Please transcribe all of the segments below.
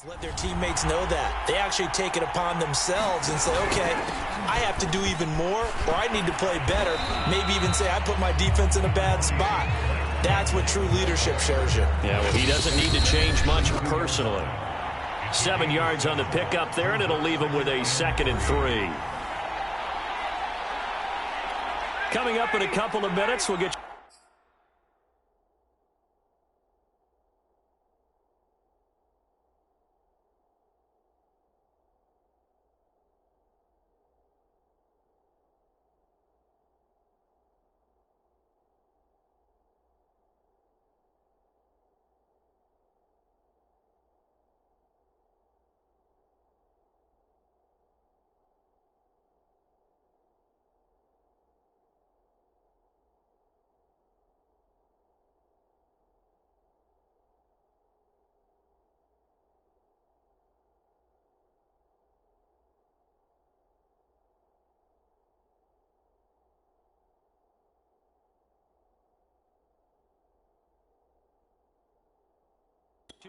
Let their teammates know that. They actually take it upon themselves and say, okay, I have to do even more, or I need to play better. Maybe even say I put my defense in a bad spot. That's what true leadership shows you. Yeah, well, he doesn't need to change much personally. 7 yards on the pickup there, and it'll leave him with a 2nd and 3. Coming up in a couple of minutes, we'll get you.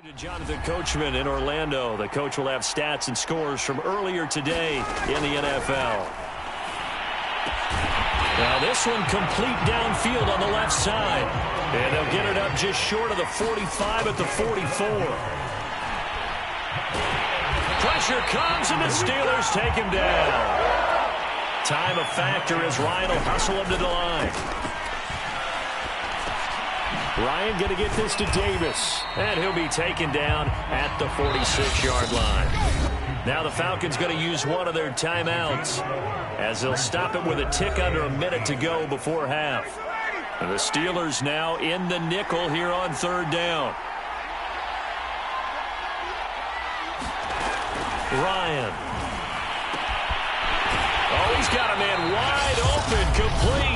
To Jonathan Coachman in Orlando. The coach will have stats and scores from earlier today in the NFL. Now this one complete downfield on the left side. And they'll get it up just short of the 45 at the 44. Pressure comes and the Steelers take him down. Time a factor as Ryan will hustle him to the line. Ryan going to get this to Davis, and he'll be taken down at the 46-yard line. Now the Falcons going to use one of their timeouts as they'll stop it with a tick under a minute to go before half. And the Steelers now in the nickel here on 3rd down. Ryan. Oh, he's got a man wide open, complete.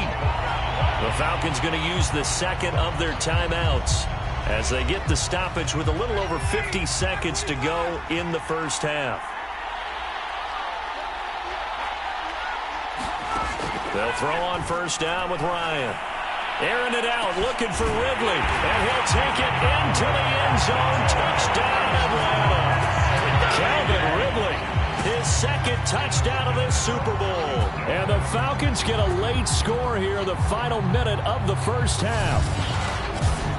The Falcons going to use the 2nd of their timeouts as they get the stoppage with a little over 50 seconds to go in the first half. They'll throw on 1st down with Ryan. Airing it out, looking for Ridley, and he'll take it into the end zone. Touchdown, Atlanta. Calvin Ridley. His 2nd touchdown of this Super Bowl. And the Falcons get a late score here in the final minute of the first half.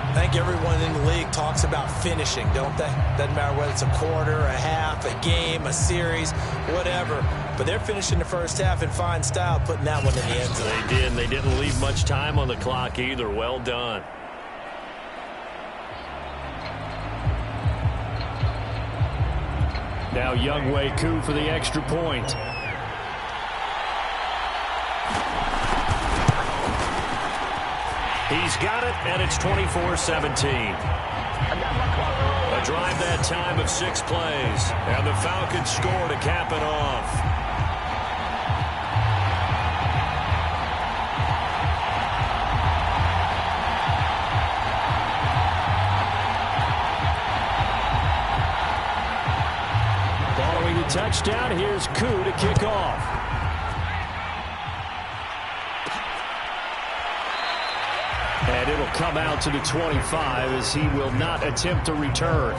I think everyone in the league talks about finishing, don't they? Doesn't matter whether it's a quarter, a half, a game, a series, whatever. But they're finishing the first half in fine style, putting that one in the end zone. They did, and they didn't leave much time on the clock either. Well done. Now Younghoe Koo for the extra point. He's got it, and it's 24-17. A drive that time of 6 plays, and the Falcons score to cap it off. Touchdown. Here's Koo to kick off. And it'll come out to the 25 as he will not attempt to return.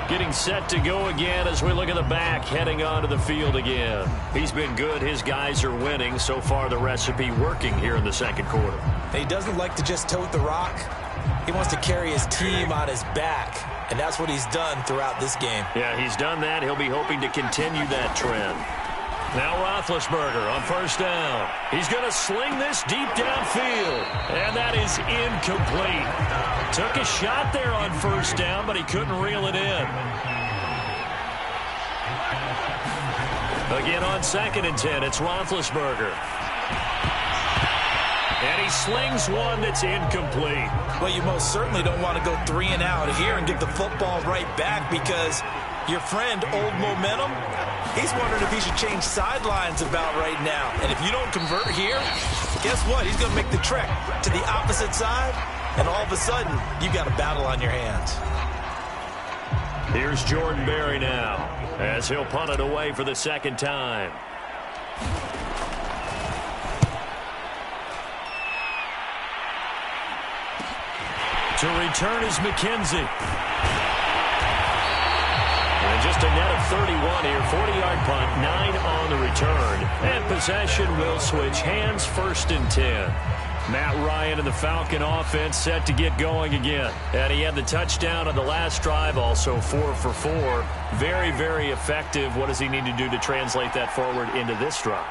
Getting set to go again as we look at the back, heading onto the field again. He's been good. His guys are winning. So far, the recipe working here in the 2nd quarter. He doesn't like to just tote the rock. He wants to carry his team on his back. And that's what he's done throughout this game. Yeah, he's done that. He'll be hoping to continue that trend. Now Roethlisberger on 1st down. He's going to sling this deep downfield. And that is incomplete. Took a shot there on 1st down, but he couldn't reel it in. Again on 2nd and 10, it's Roethlisberger. And he slings one that's incomplete. Well, you most certainly don't want to go 3 and out here and give the football right back because your friend, Old Momentum, he's wondering if he should change sidelines about right now. And if you don't convert here, guess what? He's going to make the trek to the opposite side, and all of a sudden, you've got a battle on your hands. Here's Jordan Berry now as he'll punt it away for the 2nd time. To return is McKenzie. And just a net of 31 here. 40-yard punt, 9 on the return. And possession will switch hands, 1st and 10. Matt Ryan and the Falcon offense set to get going again. And he had the touchdown on the last drive, also 4 for 4. Very, very effective. What does he need to do to translate that forward into this drive?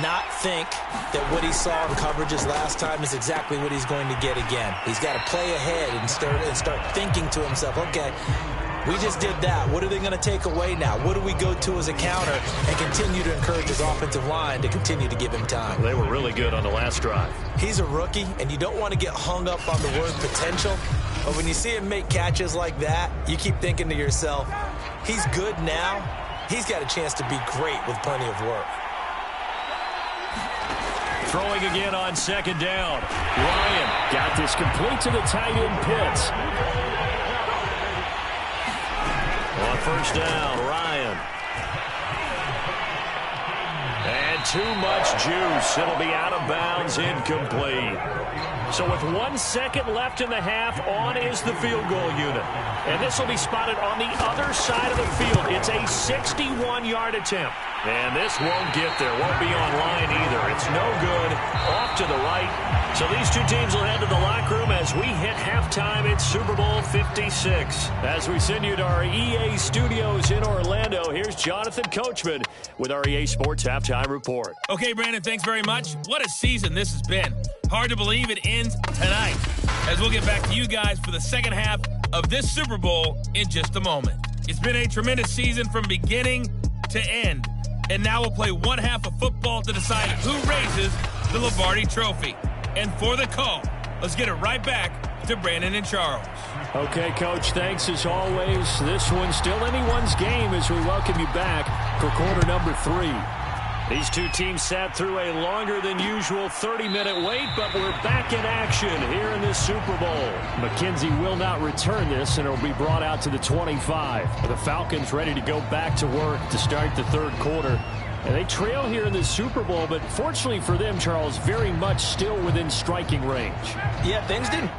Not think that what he saw in coverages last time is exactly what he's going to get again. He's got to play ahead and start thinking to himself, okay, we just did that. What are they going to take away now? What do we go to as a counter? And continue to encourage his offensive line to continue to give him time. They were really good on the last drive. He's a rookie, and you don't want to get hung up on the word potential. But when you see him make catches like that, you keep thinking to yourself, he's good now. He's got a chance to be great with plenty of work. Throwing again on 2nd down. Ryan got this complete to the tight end Pitts. On 1st down, Ryan. And too much juice. It'll be out of bounds, incomplete. So with 1 second left in the half, on is the field goal unit. And this will be spotted on the other side of the field. It's a 61-yard attempt. And this won't get there. Won't be on line either. It's no good. Off to the right. So these two teams will head to the locker room as we hit halftime in Super Bowl 56. As we send you to our EA studios in Orlando, here's Jonathan Coachman with our EA Sports Halftime Report. Okay, Brandon, thanks very much. What a season this has been. Hard to believe it ends tonight, as we'll get back to you guys for the second half of this Super Bowl in just a moment. It's been a tremendous season from beginning to end. And now we'll play one half of football to decide who raises the Lombardi Trophy. And for the call, let's get it right back to Brandon and Charles. Okay, Coach, thanks as always. This one's still anyone's game as we welcome you back for quarter number 3. These two teams sat through a longer than usual 30-minute wait, but we're back in action here in this Super Bowl. McKenzie will not return this, and it'll be brought out to the 25. The Falcons ready to go back to work to start the 3rd quarter. And they trail here in the Super Bowl, but fortunately for them, Charles, very much still within striking range. Yeah, things didn't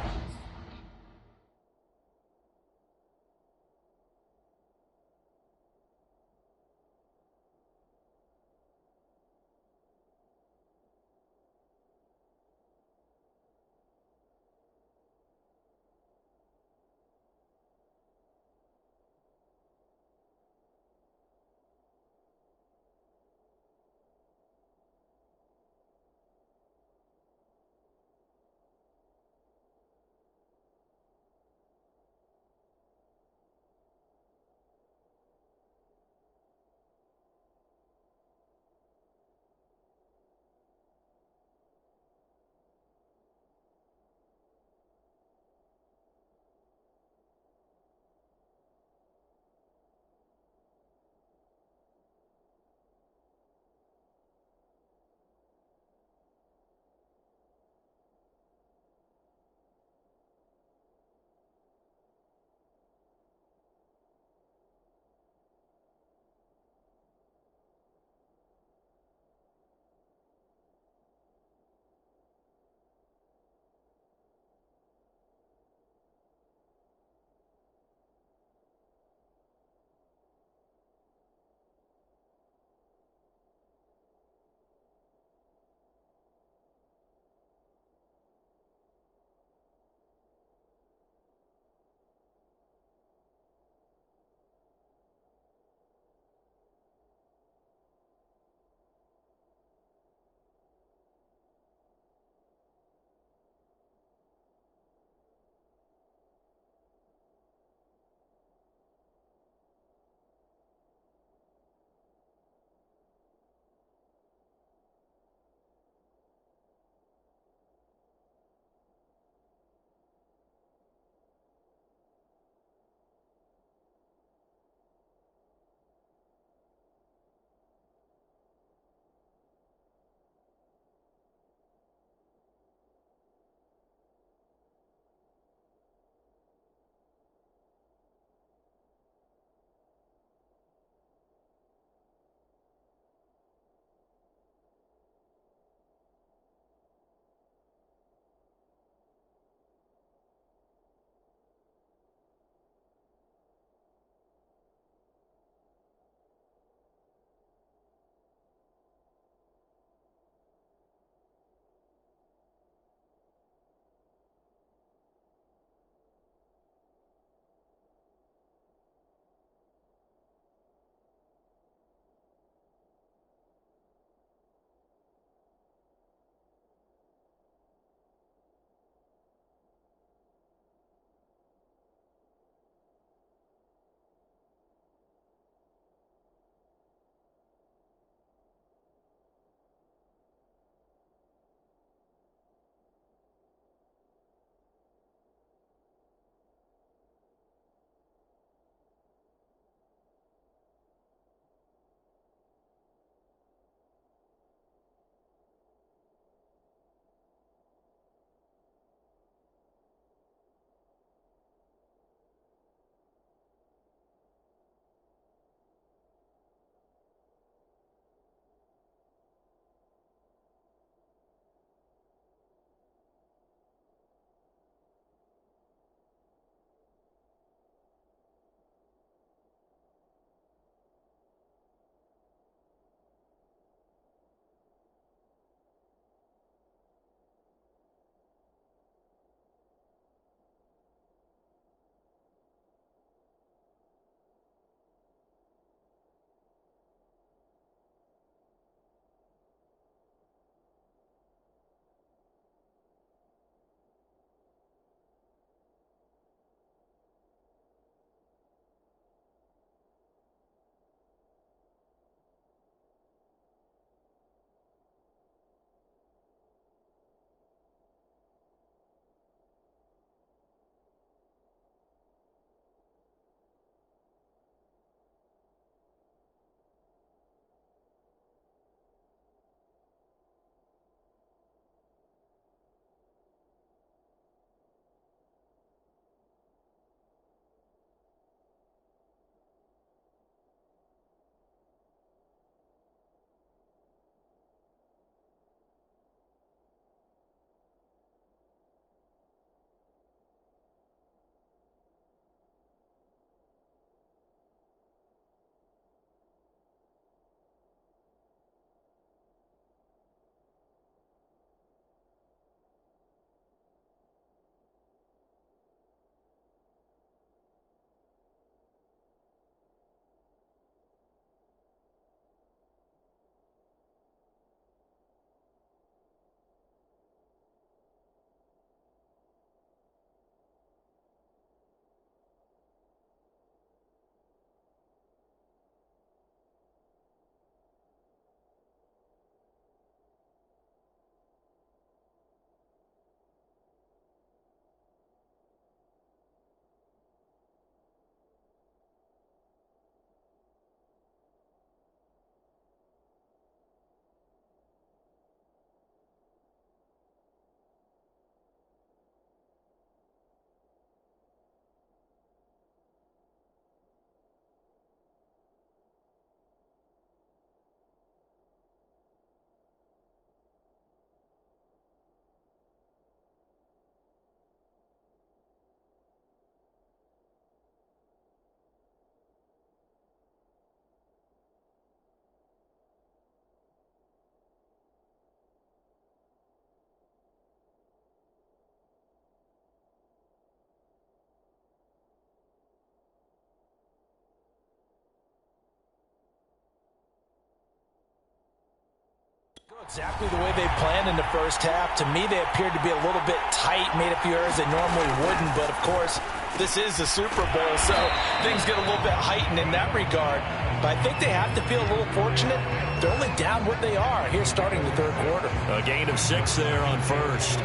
Exactly the way they planned in the first half. To me, they appeared to be a little bit tight, made a few errors they normally wouldn't. But, of course, this is the Super Bowl, so things get a little bit heightened in that regard. But I think they have to feel a little fortunate. They're only down what they are here starting the third quarter. A gain of 6 there on first.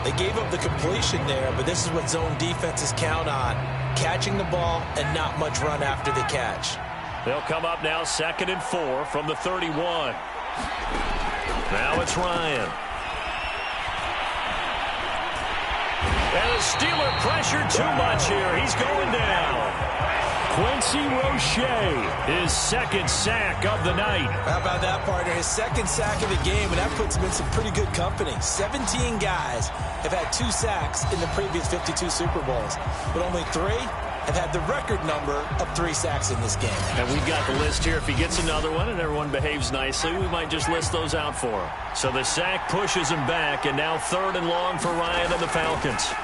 They gave up the completion there, but this is what zone defenses count on. Catching the ball and not much run after the catch. They'll come up now 2nd and 4 from the 31. Now it's Ryan. And the Steeler pressure too much here. He's going down. Quincy Roche, his 2nd sack of the night. How about that, partner? His 2nd sack of the game, and that puts him in some pretty good company. 17 guys have had 2 sacks in the previous 52 Super Bowls, but only 3 have had the record number of 3 sacks in this game. And we've got the list here. If he gets another one and everyone behaves nicely, we might just list those out for him. So the sack pushes him back, and now 3rd and long for Ryan and the Falcons.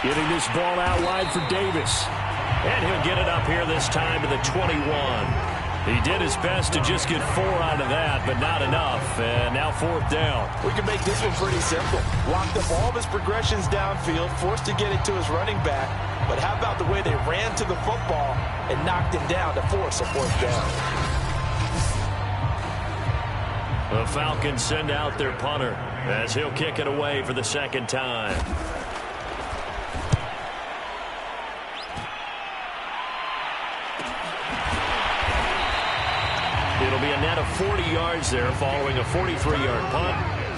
Getting this ball out wide for Davis. And he'll get it up here this time to the 21. He did his best to just get 4 out of that, but not enough. And now 4th down. We can make this one pretty simple. Locked up all of his progressions downfield, forced to get it to his running back. But how about the way they ran to the football and knocked him down to force a 4th down? The Falcons send out their punter as he'll kick it away for the 2nd time. It'll be a net of 40 yards there following a 43-yard punt,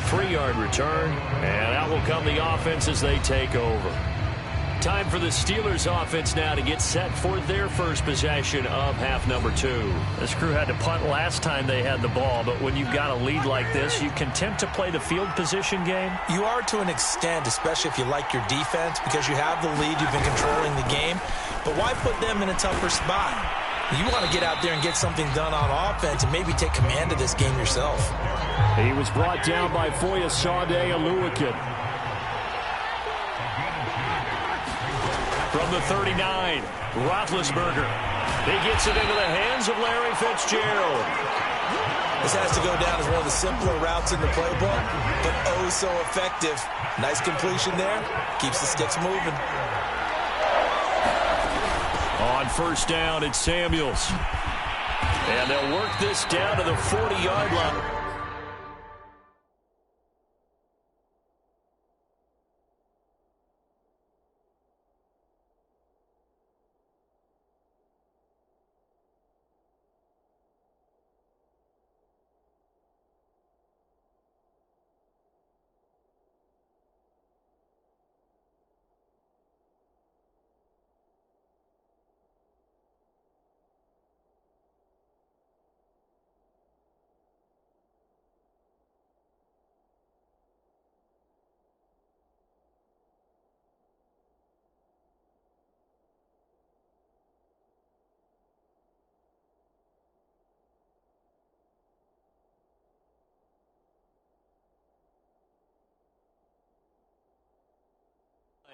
3-yard return, and out will come the offense as they take over. Time for the Steelers offense now to get set for their first possession of half number 2. This crew had to punt last time they had the ball, but when you've got a lead like this, you can tempt to play the field position game. You are to an extent, especially if you like your defense, because you have the lead, you've been controlling the game. But why put them in a tougher spot? You want to get out there and get something done on offense and maybe take command of this game yourself. He was brought down by Foyesade Oluwakin. From the 39, Roethlisberger. He gets it into the hands of Larry Fitzgerald. This has to go down as one of the simpler routes in the playbook, but oh so effective. Nice completion there. Keeps the sticks moving. On 1st down, it's Samuels. And they'll work this down to the 40-yard line.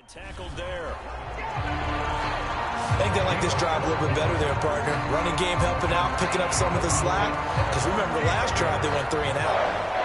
Tackled there. I think they like this drive a little bit better there, partner. Running game helping out, picking up some of the slack. Because remember, last drive they went 3 and out.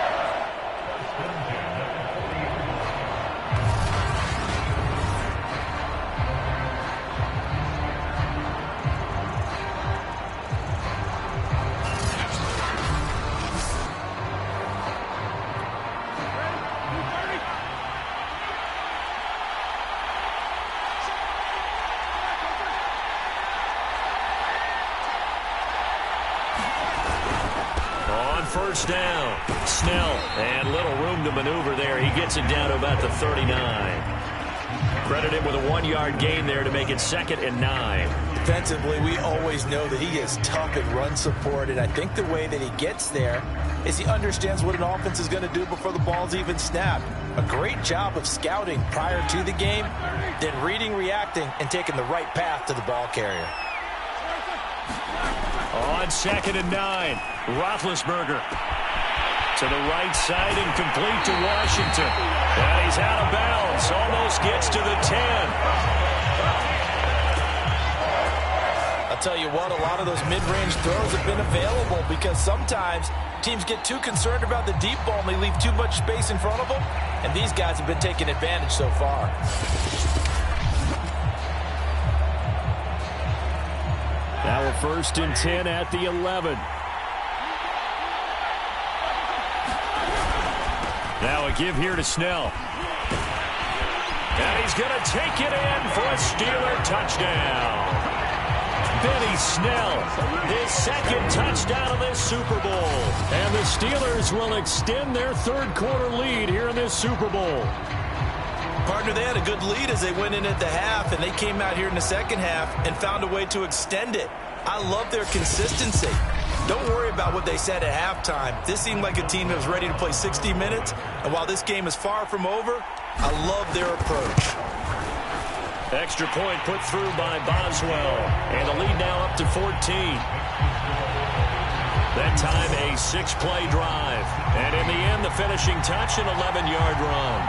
First down. Snell, and little room to maneuver there. He gets it down to about the 39. Credit him with a 1-yard gain there to make it 2nd and 9. Defensively, we always know that he is tough at run support, and I think the way that he gets there is he understands what an offense is going to do before the ball's even snapped. A great job of scouting prior to the game, then reading, reacting, and taking the right path to the ball carrier. On 2nd and 9, Roethlisberger to the right side and complete to Washington. And he's out of bounds, almost gets to the 10. I'll tell you what, a lot of those mid-range throws have been available because sometimes Teams get too concerned about the deep ball and they leave too much space in front of them, and these guys have been taking advantage so far. Now a 1st and 10 at the 11. Now a give here to Snell. And he's going to take it in for a Steeler touchdown. Benny Snell, his 2nd touchdown of this Super Bowl. And the Steelers will extend their 3rd quarter lead here in this Super Bowl. Partner, they had a good lead as they went in at the half, and they came out here in the 2nd half and found a way to extend it. I love their consistency. Don't worry about what they said at halftime. This seemed like a team that was ready to play 60 minutes, and while this game is far from over, I love their approach. Extra point put through by Boswell, and the lead now up to 14. That time a 6-play drive, and in the end the finishing touch, an 11-yard run.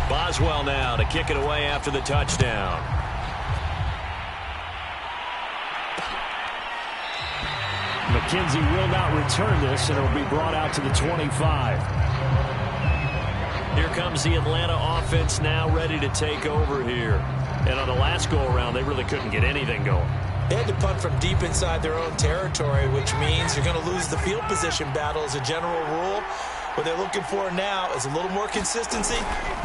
Boswell now to kick it away after the touchdown. McKenzie will not return this, and it will be brought out to the 25. Here comes the Atlanta offense now ready to take over here. And on the last go-around, they really couldn't get anything going. They had to punt from deep inside their own territory, which means you're going to lose the field position battle as a general rule. What they're looking for now is a little more consistency,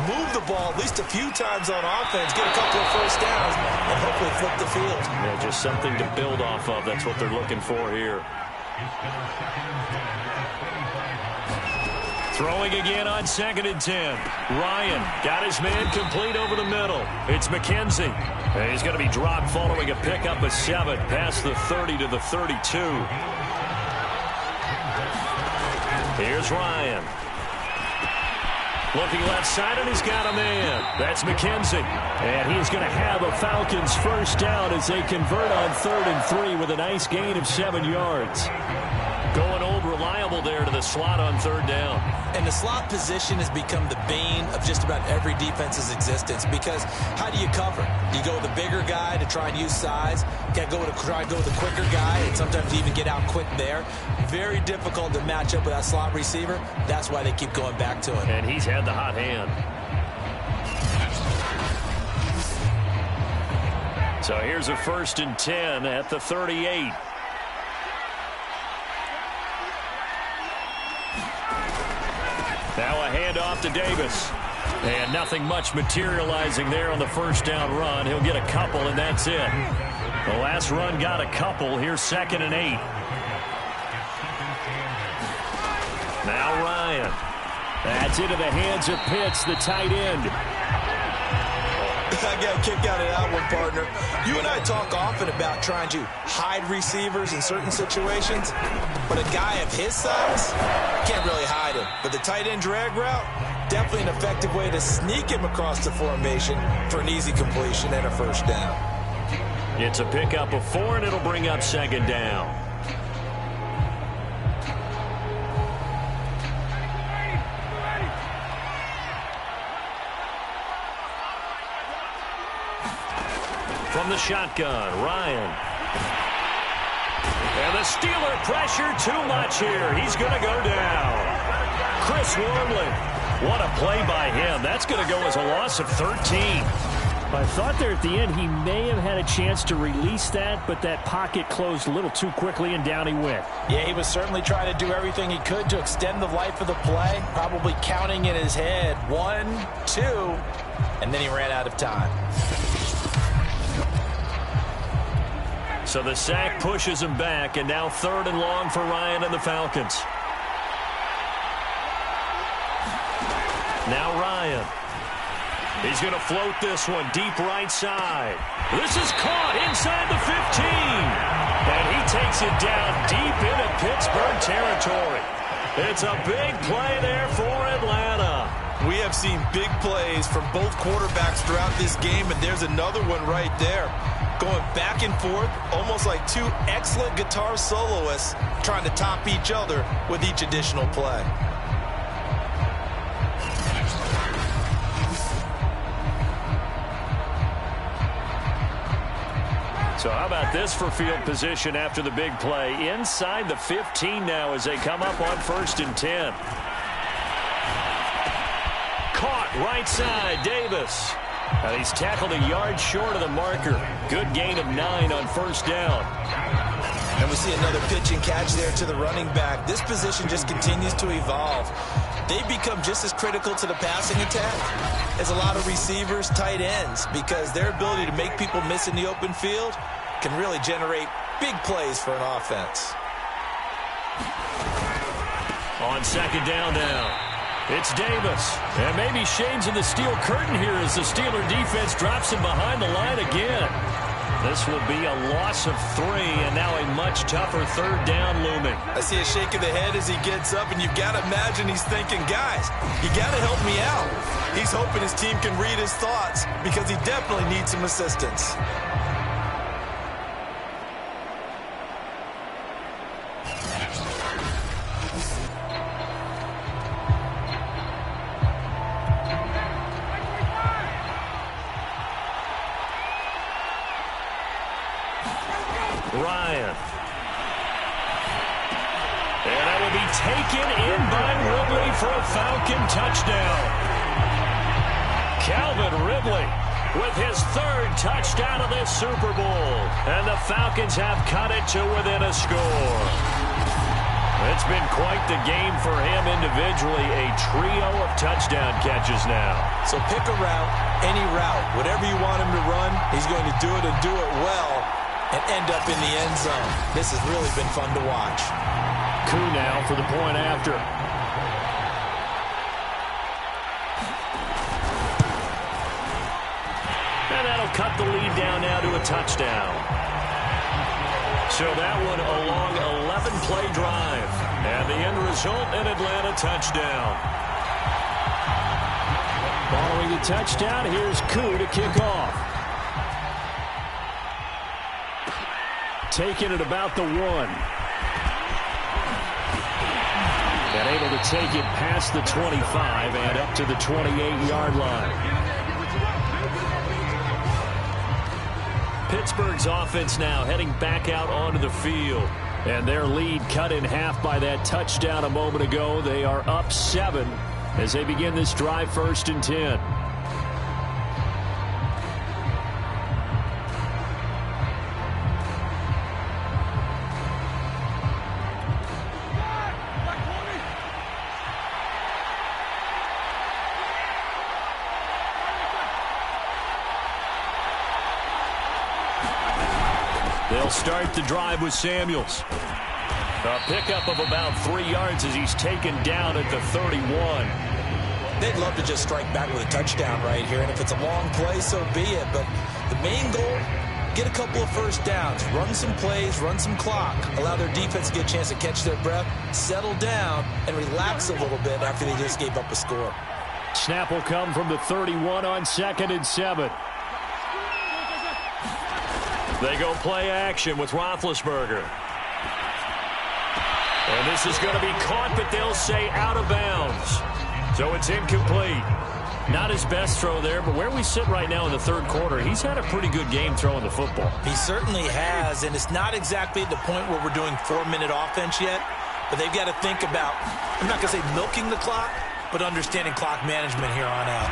move the ball at least a few times on offense, get a couple of 1st downs, and hopefully flip the field. Yeah, just something to build off of. That's what they're looking for here. Throwing again on 2nd and 10. Ryan got his man complete over the middle. It's McKenzie. And he's going to be dropped following a pickup of 7 past the 30 to the 32. Here's Ryan. Looking left side, and he's got a man. That's McKenzie. And he's going to have a Falcons 1st down as they convert on 3rd and 3 with a nice gain of 7 yards. Going old reliable there to the slot on 3rd down. And the slot position has become the bane of just about every defense's existence, because how do you cover? Do you go with the bigger guy to try and use size? You got to try and go with the quicker guy, and sometimes even get out quick there. Very difficult to match up with that slot receiver. That's why they keep going back to him. And he's had the hot hand. So here's a 1st and 10 at the 38. Now a handoff to Davis. And nothing much materializing there on the 1st down run. He'll get a couple, and that's it. The last run got a couple. Here's 2nd and 8. Now Ryan. That's into the hands of Pitts, the tight end. I got a kick out of that one, partner. You and I talk often about trying to hide receivers in certain situations, but a guy of his size can't really hide him. But the tight end drag route, definitely an effective way to sneak him across the formation for an easy completion and a 1st down. It's a pickup of 4, and it'll bring up 2nd down. From the shotgun, Ryan. And the Steeler pressure too much here. He's going to go down. Chris Wormley. What a play by him. That's going to go as a loss of 13. I thought there at the end he may have had a chance to release that, but that pocket closed a little too quickly, and down he went. Yeah, he was certainly trying to do everything he could to extend the life of the play, probably counting in his head 1, 2, and then he ran out of time. So the sack pushes him back, and now 3rd and long for Ryan and the Falcons. Now Ryan. He's going to float this one deep right side. This is caught inside the 15. And he takes it down deep into Pittsburgh territory. It's a big play there for Atlanta. We have seen big plays from both quarterbacks throughout this game, and there's another one right there. Going back and forth, almost like 2 excellent guitar soloists trying to top each other with each additional play. So how about this for field position after the big play? Inside the 15 now as they come up on 1st and 10. Caught right side, Davis. And he's tackled a yard short of the marker. Good gain of 9 on 1st down. And we see another pitch and catch there to the running back. This position just continues to evolve. They become just as critical to the passing attack as a lot of receivers, tight ends, because their ability to make people miss in the open field can really generate big plays for an offense. On 2nd down now. It's Davis. And maybe shades of the steel curtain here as the Steeler defense drops him behind the line again. This will be a loss of 3, and now a much tougher 3rd down looming. I see a shake of the head as he gets up, and you've got to imagine he's thinking, guys, you got to help me out. He's hoping his team can read his thoughts because he definitely needs some assistance. Ryan. And that will be taken in by Ridley for a Falcon touchdown. Calvin Ridley with his 3rd touchdown of this Super Bowl. And the Falcons have cut it to within a score. It's been quite the game for him individually. A trio of touchdown catches now. So pick a route, any route. Whatever you want him to run, he's going to do it and do it well and end up in the end zone. This has really been fun to watch. Koo now for the point after. And that'll cut the lead down now to a touchdown. So that one a long 11-play drive. And the end result, an Atlanta touchdown. Following the touchdown, here's Koo to kick off. Taking it about the 1. And able to take it past the 25 and up to the 28-yard line. Pittsburgh's offense now heading back out onto the field. And their lead cut in half by that touchdown a moment ago. They are up 7 as they begin this drive 1st and 10. They'll start the drive with Samuels. A pickup of about 3 yards as he's taken down at the 31. They'd love to just strike back with a touchdown right here, and if it's a long play, so be it. But the main goal, get a couple of 1st downs, run some plays, run some clock, allow their defense to get a chance to catch their breath, settle down, and relax a little bit after they just gave up a score. Snap will come from the 31 on 2nd and 7. They go play action with Roethlisberger. And this is going to be caught, but they'll say out of bounds. So it's incomplete. Not his best throw there, but where we sit right now in the 3rd quarter, he's had a pretty good game throwing the football. He certainly has, and it's not exactly at the point where we're doing 4-minute offense yet, but they've got to think about, I'm not going to say milking the clock, but understanding clock management here on out.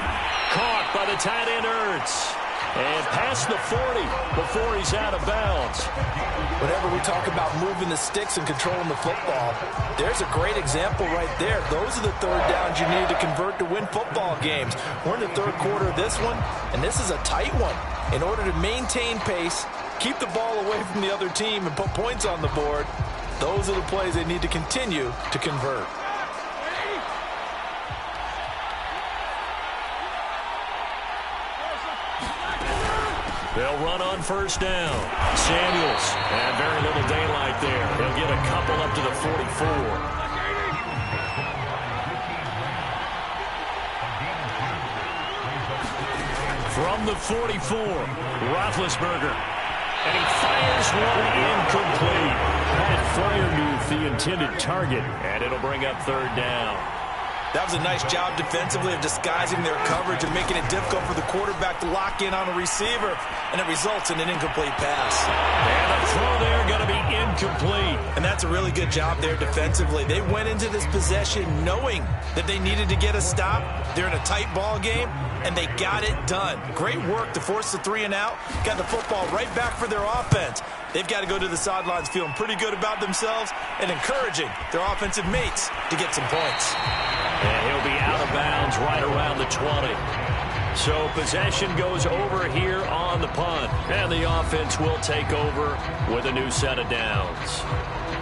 Caught by the tight end Ertz. And past the 40 before he's out of bounds. Whenever we talk about moving the sticks and controlling the football, there's a great example right there. Those are the 3rd downs you need to convert to win football games. We're in the 3rd quarter of this one, and this is a tight one. In order to maintain pace, keep the ball away from the other team, and put points on the board, those are the plays they need to continue to convert. They'll run on 1st down. Samuels, and very little daylight there. He'll get a couple up to the 44. From the 44, Roethlisberger. And he fires one incomplete. Had fired the intended target. And it'll bring up 3rd down. That was a nice job defensively of disguising their coverage and making it difficult for the quarterback to lock in on a receiver, and it results in an incomplete pass. And a throw there going to be incomplete. And that's a really good job there defensively. They went into this possession knowing that they needed to get a stop. They're in a tight ball game, and they got it done. Great work to force the 3 and out. Got the football right back for their offense. They've got to go to the sidelines feeling pretty good about themselves and encouraging their offensive mates to get some points. And he'll be out of bounds right around the 20. So possession goes over here on the punt. And the offense will take over with a new set of downs.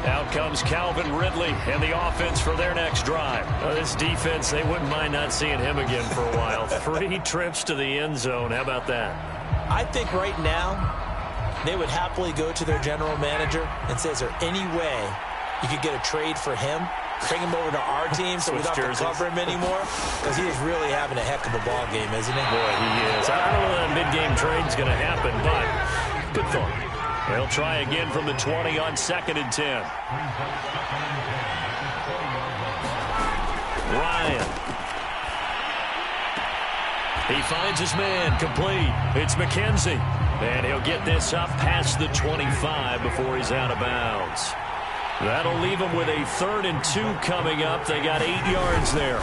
Out comes Calvin Ridley and the offense for their next drive. This defense, they wouldn't mind not seeing him again for a while. 3 trips to the end zone. How about that? I think right now they would happily go to their general manager and say, is there any way you could get a trade for him? Bring him over to our team so we don't have to cover him anymore? Because he is really having a heck of a ball game, isn't he? Boy, he is. I don't know when that mid-game trade's going to happen, but good thought. They'll try again from the 20 on 2nd and 10. Ryan. He finds his man, complete. It's McKenzie. And he'll get this up past the 25 before he's out of bounds. That'll leave him with a 3rd and 2 coming up. They got 8 yards there.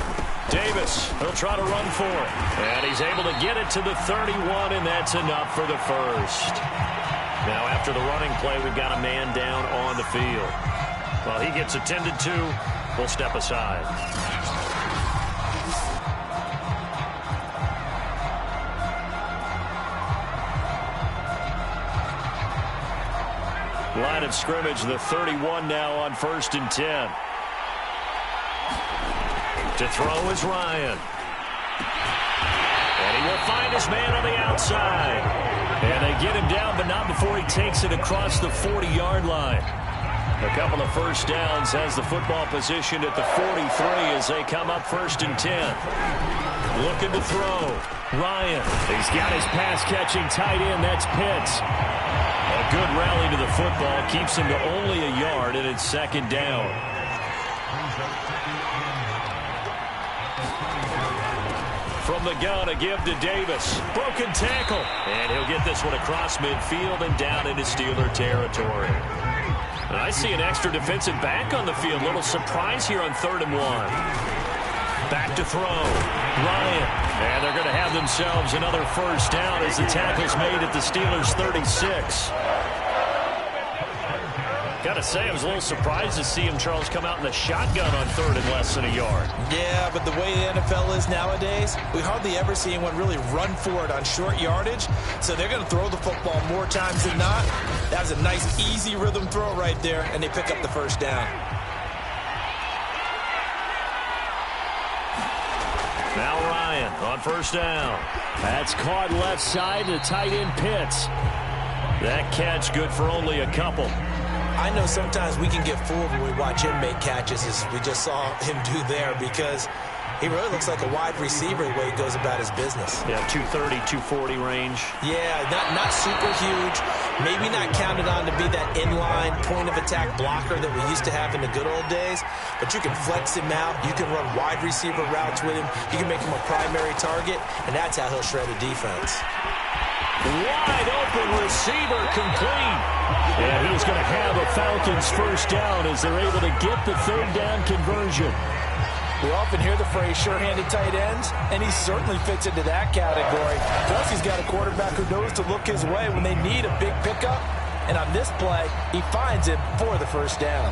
Davis, he'll try to run for it. And he's able to get it to the 31, and that's enough for the first. Now, after the running play, we've got a man down on the field. While he gets attended to, we'll step aside. Line of scrimmage, the 31 now on 1st and 10. To throw is Ryan. And he will find his man on the outside. And they get him down, but not before he takes it across the 40-yard line. A couple of first downs has the football position at the 43 as they come up 1st and 10. Looking to throw. Ryan. He's got his pass-catching tight end. That's Pitts. A good rally to the football keeps him to only a yard, and it's 2nd down. From the gun, a give to Davis. Broken tackle. And he'll get this one across midfield and down into Steeler territory. And I see an extra defensive back on the field. Little surprise here on 3rd and 1. Back to throw. Ryan. And they're going to have themselves another first down as the tackle's made at the Steelers' 36. Got to say, I was a little surprised to see him, Charles, come out in the shotgun on 3rd and less than a yard. Yeah, but the way the NFL is nowadays, we hardly ever see anyone really run for it on short yardage. So they're going to throw the football more times than not. That was a nice, easy rhythm throw right there, and they pick up the first down. Now Ryan on 1st down. That's caught left side to tight end Pitts. That catch good for only a couple. I know sometimes we can get fooled when we watch him make catches, as we just saw him do there, because he really looks like a wide receiver the way he goes about his business. Yeah, 230, 240 range. Yeah, not super huge. Maybe not counted on to be that inline point-of-attack blocker that we used to have in the good old days. But you can flex him out. You can run wide receiver routes with him. You can make him a primary target, and that's how he'll shred a defense. Wide open receiver, complete. And he's going to have a Falcons first down as they're able to get the 3rd down conversion. We often hear the phrase sure-handed tight ends, and he certainly fits into that category. Plus, he's got a quarterback who knows to look his way when they need a big pickup. And on this play, he finds it for the first down.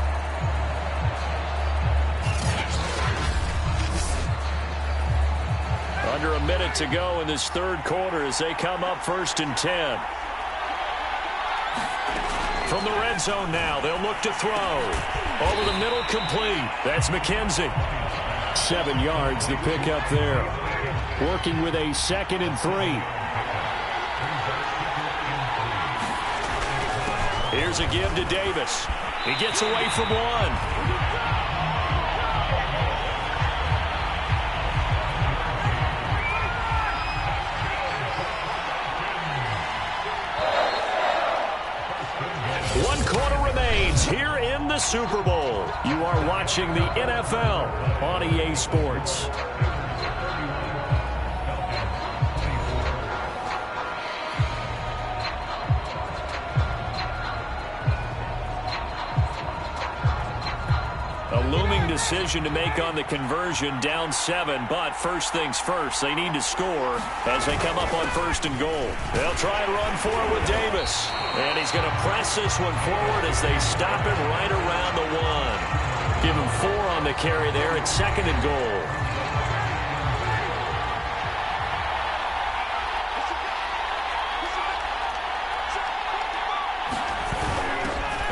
Under a minute to go in this 3rd quarter as they come up 1st and 10. From the red zone now, they'll look to throw. Over the middle, complete. That's McKenzie. 7 yards to pick up there. Working with a 2nd and 3. Here's a give to Davis. He gets away from one. One quarter remains here in the Super Bowl. You are watching the NFL on EA Sports. A looming decision to make on the conversion, down 7, but first things first, they need to score as they come up on 1st and goal. They'll try and run forward with Davis, and he's going to press this one forward as they stop him right around the 1. Give him 4 on the carry there at 2nd and goal.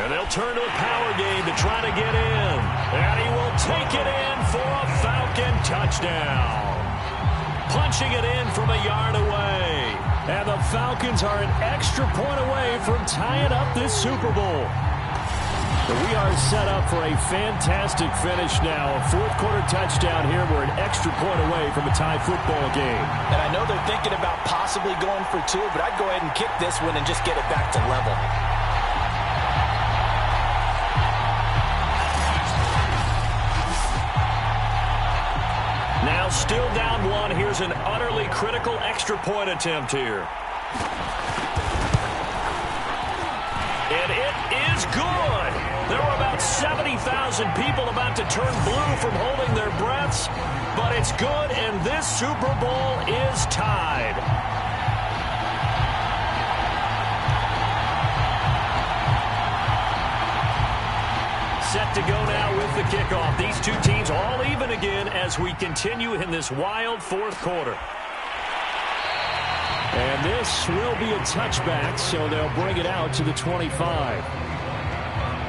And they'll turn to a power game to try to get in. And he will take it in for a Falcon touchdown. Punching it in from a yard away. And the Falcons are an extra point away from tying up this Super Bowl. We are set up for a fantastic finish now. A 4th quarter touchdown here. We're an extra point away from a tie football game. And I know they're thinking about possibly going for 2, but I'd go ahead and kick this one and just get it back to level. Now still down 1. Here's an utterly critical extra point attempt here. And it is good. There were about 70,000 people about to turn blue from holding their breaths, but it's good, and this Super Bowl is tied. Set to go now with the kickoff. These two teams all even again as we continue in this wild 4th quarter. And this will be a touchback, so they'll bring it out to the 25.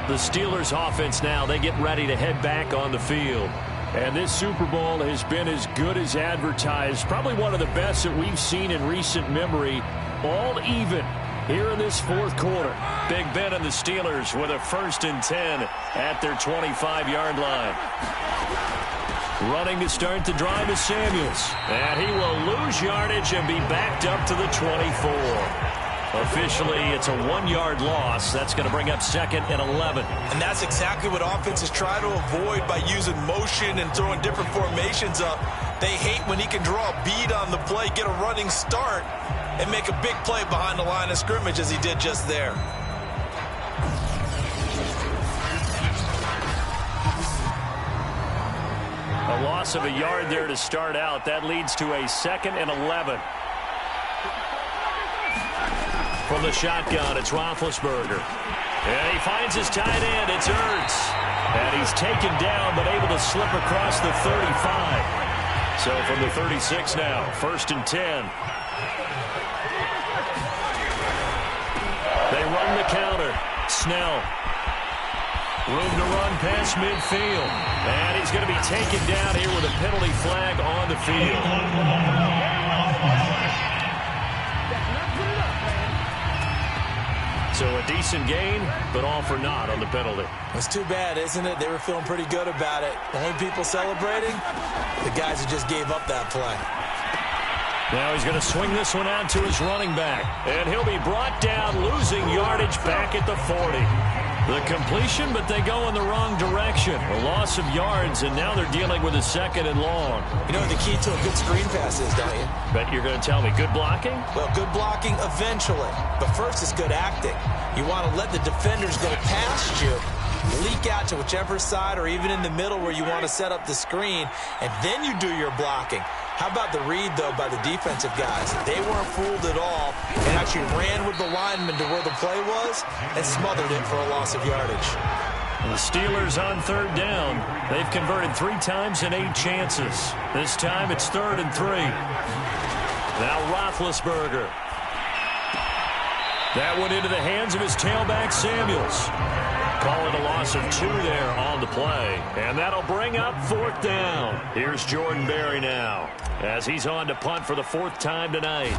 The Steelers offense now, they get ready to head back on the field. And this Super Bowl has been as good as advertised. Probably one of the best that we've seen in recent memory. All even here in this 4th quarter. Big Ben and the Steelers with a 1st and 10 at their 25-yard line. Running to start the drive is Samuels. And he will lose yardage and be backed up to the 24. Officially, it's a 1-yard loss. That's going to bring up 2nd and 11. And that's exactly what offenses try to avoid by using motion and throwing different formations up. They hate when he can draw a bead on the play, get a running start, and make a big play behind the line of scrimmage as he did just there. A loss of a yard there to start out. That leads to a 2nd and 11. From the shotgun, it's Roethlisberger. And he finds his tight end. It's Ertz. And he's taken down but able to slip across the 35. So from the 36 now, 1st and 10. They run the counter. Snell. Room to run past midfield. And he's going to be taken down here with a penalty flag on the field. So a decent gain, but all for naught on the penalty. It's too bad, isn't it? They were feeling pretty good about it. Only people celebrating, the guys who just gave up that play. Now he's going to swing this one out to his running back. And he'll be brought down, losing yardage back at the 40. The completion, but they go in the wrong direction. A loss of yards, and now they're dealing with a 2nd and long. You know what the key to a good screen pass is, don't you? Bet you're going to tell me good blocking? Well, good blocking eventually. But first, it's good acting. You want to let the defenders go past you, leak out to whichever side or even in the middle where you want to set up the screen, and then you do your blocking. How about the read, though, by the defensive guys? They weren't fooled at all and actually ran with the lineman to where the play was and smothered it for a loss of yardage. The Steelers on 3rd down. They've converted 3 times in 8 chances. This time it's 3rd and 3. Now Roethlisberger. That went into the hands of his tailback, Samuels. Call it a loss of 2 there on the play. And that'll bring up 4th down. Here's Jordan Berry now as he's on to punt for the 4th time tonight.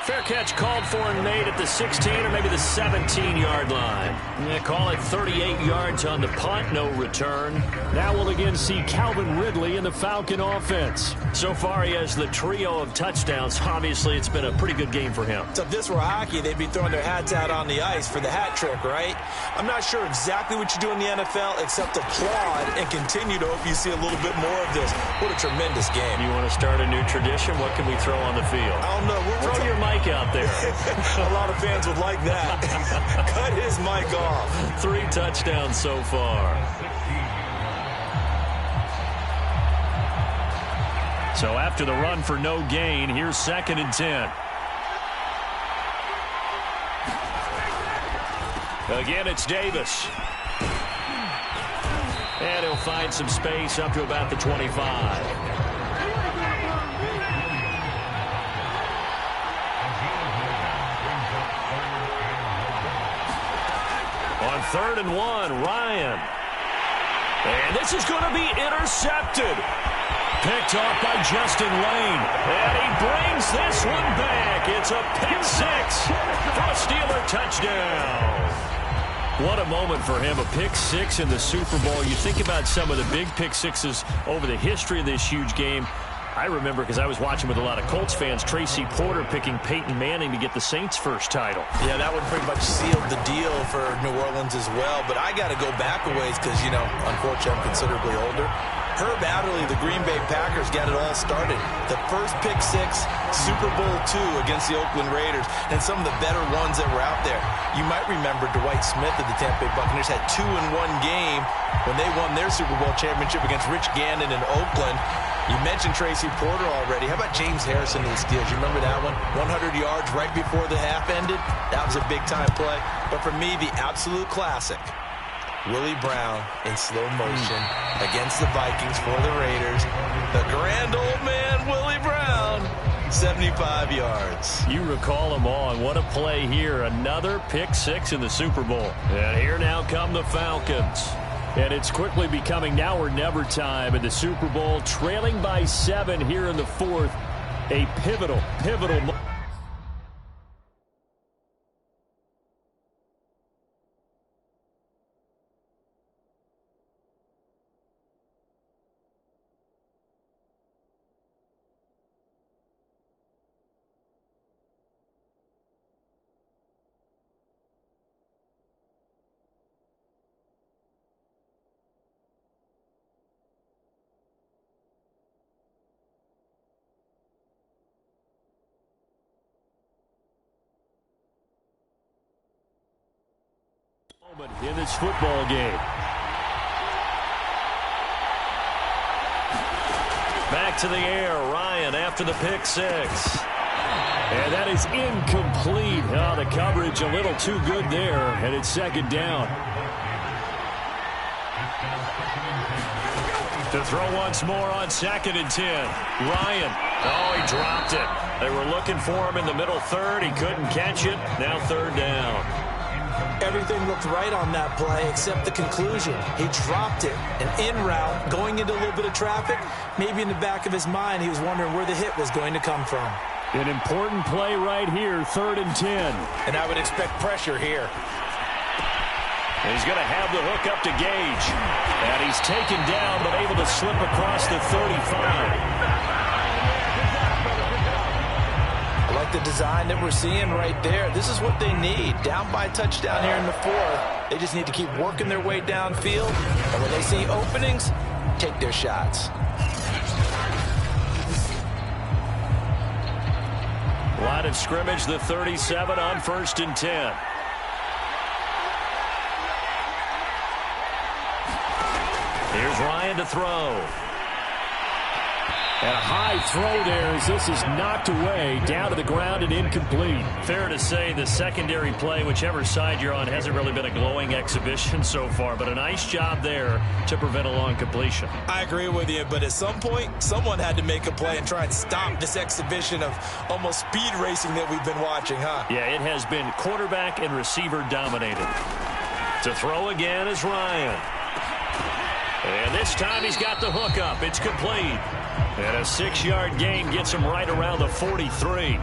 Fair catch called for and made at the 16 or maybe the 17-yard line. Yeah, call it 38 yards on the punt, no return. Now we'll again see Calvin Ridley in the Falcon offense. So far, he has the trio of touchdowns. Obviously, it's been a pretty good game for him. So if this were hockey, they'd be throwing their hats out on the ice for the hat trick, right? I'm not sure exactly what you do in the NFL except applaud and continue to hope you see a little bit more of this. What a tremendous game. You want to start a new tradition? What can we throw on the field? I don't know. Throw your mic out there. A lot of fans would like that. Cut his mic off. 3 touchdowns so far. So after the run for no gain, here's 2nd and 10. Again, it's Davis. And he'll find some space up to about the 25. On 3rd and 1, Ryan. And this is going to be intercepted. Picked off by Justin Lane. And he brings this one back. It's a pick 6 for a Steeler touchdown. What a moment for him, a pick 6 in the Super Bowl. You think about some of the big pick 6s over the history of this huge game. I remember, because I was watching with a lot of Colts fans, Tracy Porter picking Peyton Manning to get the Saints' first title. Yeah, that would pretty much seal the deal for New Orleans as well. But I got to go back a ways because, you know, unfortunately I'm considerably older. Herb Adderley, the Green Bay Packers, got it all started. The first pick 6, Super Bowl II against the Oakland Raiders, and some of the better ones that were out there. You might remember Dwight Smith of the Tampa Bay Buccaneers had 2 in one game when they won their Super Bowl championship against Rich Gannon in Oakland. You mentioned Tracy Porter already. How about James Harrison in the Steelers? You remember that one? 100 yards right before the half ended? That was a big-time play. But for me, the absolute classic, Willie Brown in slow motion against the Vikings for the Raiders. The grand old man, Willie Brown, 75 yards. You recall them all, and what a play here. Another pick 6 in the Super Bowl. And here now come the Falcons. And it's quickly becoming now or never time in the Super Bowl, trailing by 7 here in the 4th. A pivotal moment. In this football game. Back to the air, Ryan after the pick 6. And that is incomplete. Oh, the coverage a little too good there, and it's 2nd down. To throw once more on 2nd and 10. Ryan. Oh, he dropped it. They were looking for him in the middle 3rd. He couldn't catch it. Now 3rd down. Everything looked right on that play except the conclusion. He dropped it. An in route, going into a little bit of traffic. Maybe in the back of his mind, he was wondering where the hit was going to come from. An important play right here, 3rd and 10. And I would expect pressure here. He's going to have the hook up to Gage. And he's taken down, but able to slip across the 35. The design that we're seeing right there, this is what they need. Down by a touchdown here in the 4th. They just need to keep working their way downfield. And when they see openings, take their shots. Line of scrimmage, the 37 on 1st and 10. Here's Ryan to throw. And a high throw there as this is knocked away, down to the ground and incomplete. Fair to say the secondary play, whichever side you're on, hasn't really been a glowing exhibition so far, but a nice job there to prevent a long completion. I agree with you, but at some point, someone had to make a play and try and stop this exhibition of almost speed racing that we've been watching, huh? Yeah, it has been quarterback and receiver dominated. To throw again is Ryan. And this time he's got the hook up. It's complete. And a 6-yard gain gets him right around the 43.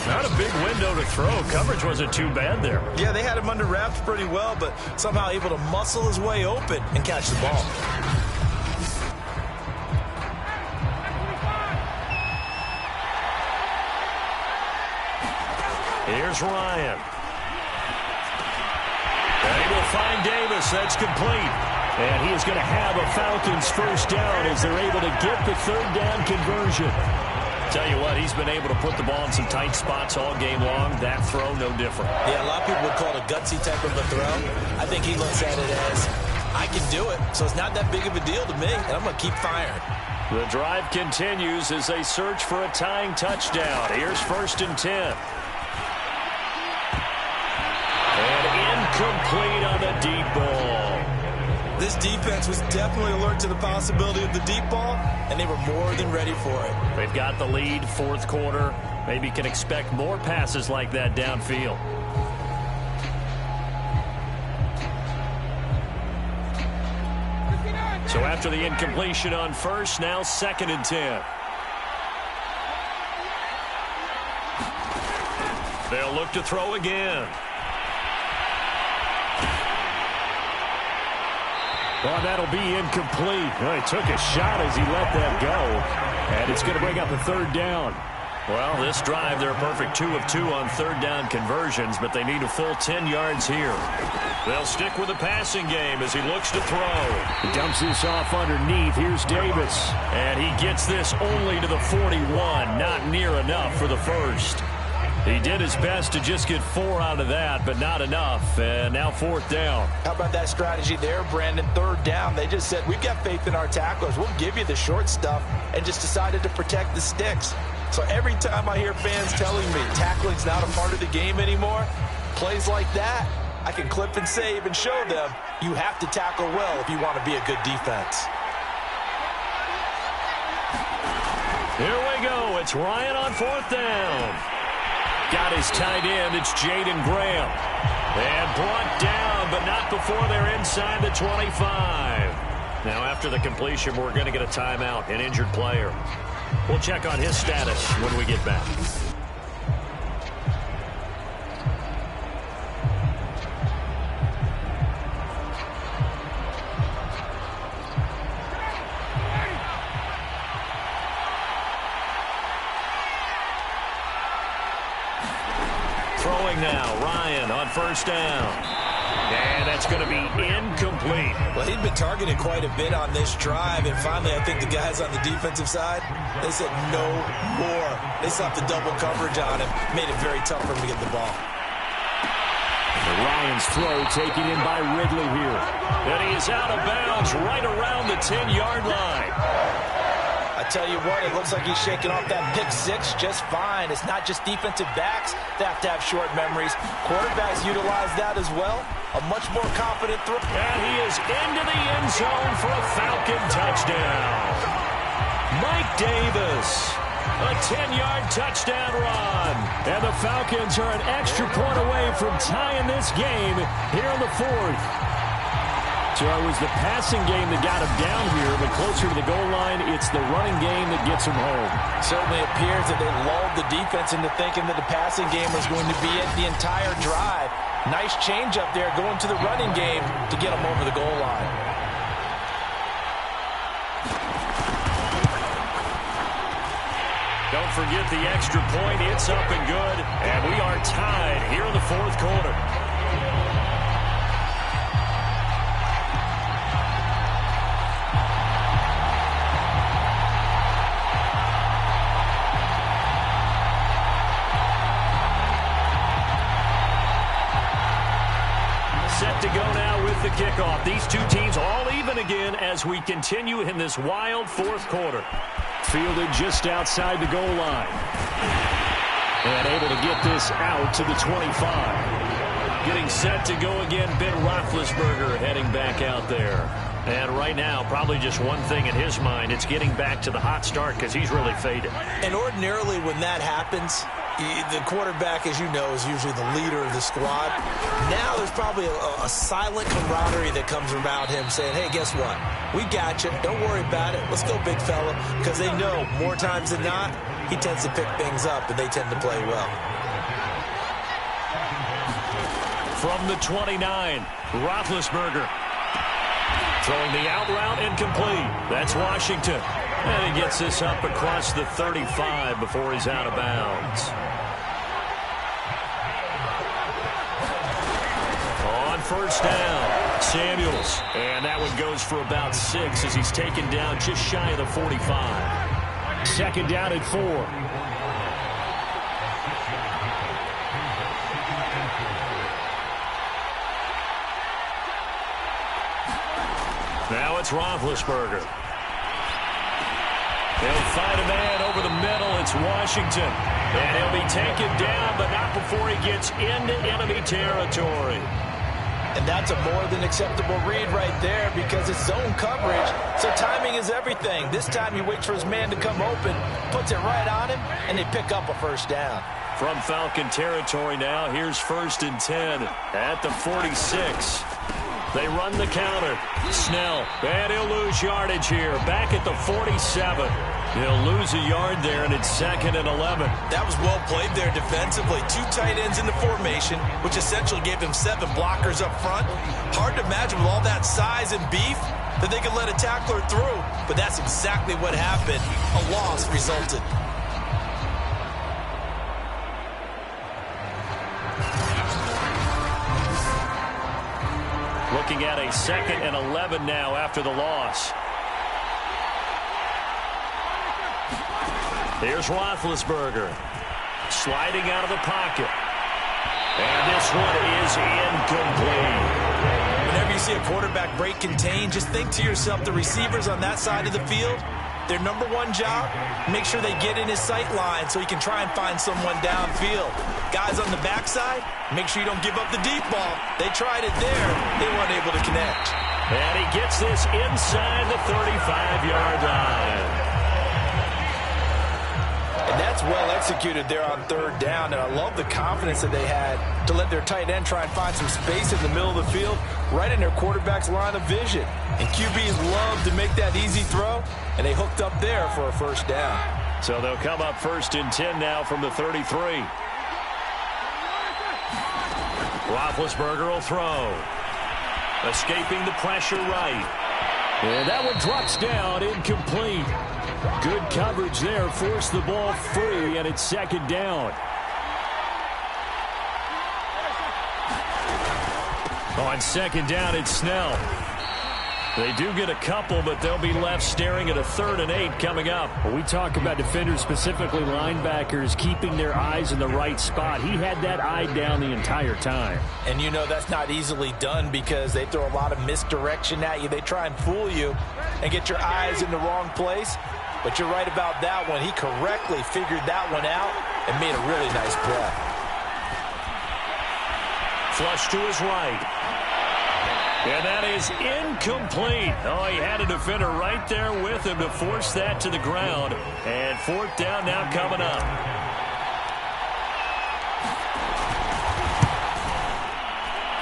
Not a big window to throw. Coverage wasn't too bad there. Yeah, they had him under wraps pretty well, but somehow able to muscle his way open and catch the ball. Here's Ryan. And he will find Davis. That's complete. And he is going to have a Falcons first down as they're able to get the third down conversion. Tell you what, he's been able to put the ball in some tight spots all game long. That throw, no different. Yeah, a lot of people would call it a gutsy type of a throw. I think he looks at it as, I can do it, so it's not that big of a deal to me, and I'm going to keep firing. The drive continues as they search for a tying touchdown. Here's 1st and 10. And incomplete on the deep ball. This defense was definitely alert to the possibility of the deep ball, and they were more than ready for it. They've got the lead, 4th quarter. Maybe can expect more passes like that downfield. So after the incompletion on 1st, now 2nd and 10. They'll look to throw again. Well, that'll be incomplete. Well, he took a shot as he let that go. And it's going to bring up a 3rd down. Well, this drive, they're a perfect 2 of 2 on 3rd down conversions, but they need a full 10 yards here. They'll stick with the passing game as he looks to throw. He dumps this off underneath. Here's Davis. And he gets this only to the 41. Not near enough for the first. He did his best to just get 4 out of that, but not enough. And now 4th down. How about that strategy there, Brandon? 3rd down. They just said, we've got faith in our tacklers. We'll give you the short stuff, and just decided to protect the sticks. So every time I hear fans telling me tackling's not a part of the game anymore, plays like that, I can clip and save and show them you have to tackle well if you want to be a good defense. Here we go. It's Ryan on 4th down. Got his tight end. It's Jaden Graham. And brought down, but not before they're inside the 25. Now, after the completion, we're going to get a timeout, an injured player. We'll check on his status when we get back. Throwing now, Ryan on 1st down. And that's going to be incomplete. Well, he'd been targeted quite a bit on this drive, and finally I think the guys on the defensive side, they said no more. They stopped the double coverage on him, made it very tough for him to get the ball. Ryan's throw taken in by Ridley here. And he is out of bounds right around the 10-yard line. I tell you what, it looks like he's shaking off that pick 6 just fine. It's not just defensive backs that have to have short memories. Quarterbacks utilize that as well. A much more confident throw. And he is into the end zone for a Falcon touchdown. Mike Davis, a 10-yard touchdown run. And the Falcons are an extra point away from tying this game here in the 4th. So it was the passing game that got him down here, but closer to the goal line, it's the running game that gets him home. Certainly appears that they lulled the defense into thinking that the passing game was going to be it the entire drive. Nice change up there going to the running game to get him over the goal line. Don't forget the extra point. It's up and good. And we are tied here in the 4th quarter. Set to go now with the kickoff. These two teams all even again as we continue in this wild 4th quarter. Fielded just outside the goal line. And able to get this out to the 25. Getting set to go again, Ben Roethlisberger heading back out there. And right now, probably just one thing in his mind, it's getting back to the hot start because he's really faded. And ordinarily when that happens, the quarterback, as you know, is usually the leader of the squad. Now there's probably a silent camaraderie that comes about him saying, hey, guess what? We got you. Don't worry about it. Let's go, big fella. Because they know more times than not, he tends to pick things up, and they tend to play well. From the 29, Roethlisberger. Throwing the out route incomplete. That's Washington. And he gets this up across the 35 before he's out of bounds. On first down, Samuels. And that one goes for about 6 as he's taken down just shy of the 45. Second down and 4. Now it's Roethlisberger. He'll find a man over the middle. It's Washington. And he'll be taken down, but not before he gets into enemy territory. And that's a more than acceptable read right there because it's zone coverage, so timing is everything. This time he waits for his man to come open, puts it right on him, and they pick up a first down. From Falcon territory now, here's 1st and 10 at the 46. They run the counter. Snell, and he'll lose yardage here. Back at the 47. He'll lose a yard there, and it's 2nd and 11. That was well played there defensively. 2 tight ends in the formation, which essentially gave him 7 blockers up front. Hard to imagine with all that size and beef that they could let a tackler through, but that's exactly what happened. A loss resulted. Looking at a 2nd and 11 now after the loss. Here's Roethlisberger. Sliding out of the pocket. And this one is incomplete. Whenever you see a quarterback break contain, just think to yourself, the receivers on that side of the field, their number one job, make sure they get in his sight line so he can try and find someone downfield. Guys on the backside, make sure you don't give up the deep ball. They tried it there. They weren't able to connect. And he gets this inside the 35-yard line. And that's well executed there on 3rd down. And I love the confidence that they had to let their tight end try and find some space in the middle of the field, right in their quarterback's line of vision. And QBs love to make that easy throw, and they hooked up there for a first down. So they'll come up 1st and 10 now from the 33. Roethlisberger will throw. Escaping the pressure right. And that one drops down, incomplete. Good coverage there, forced the ball free, and it's 2nd down. On 2nd down, it's Snell. They do get a couple, but they'll be left staring at a 3rd and 8 coming up. When we talk about defenders, specifically linebackers, keeping their eyes in the right spot, he had that eye down the entire time. And you know that's not easily done because they throw a lot of misdirection at you. They try and fool you and get your eyes in the wrong place. But you're right about that one. He correctly figured that one out and made a really nice play. Flush to his right. And that is incomplete. Oh, he had a defender right there with him to force that to the ground. And 4th down now coming up.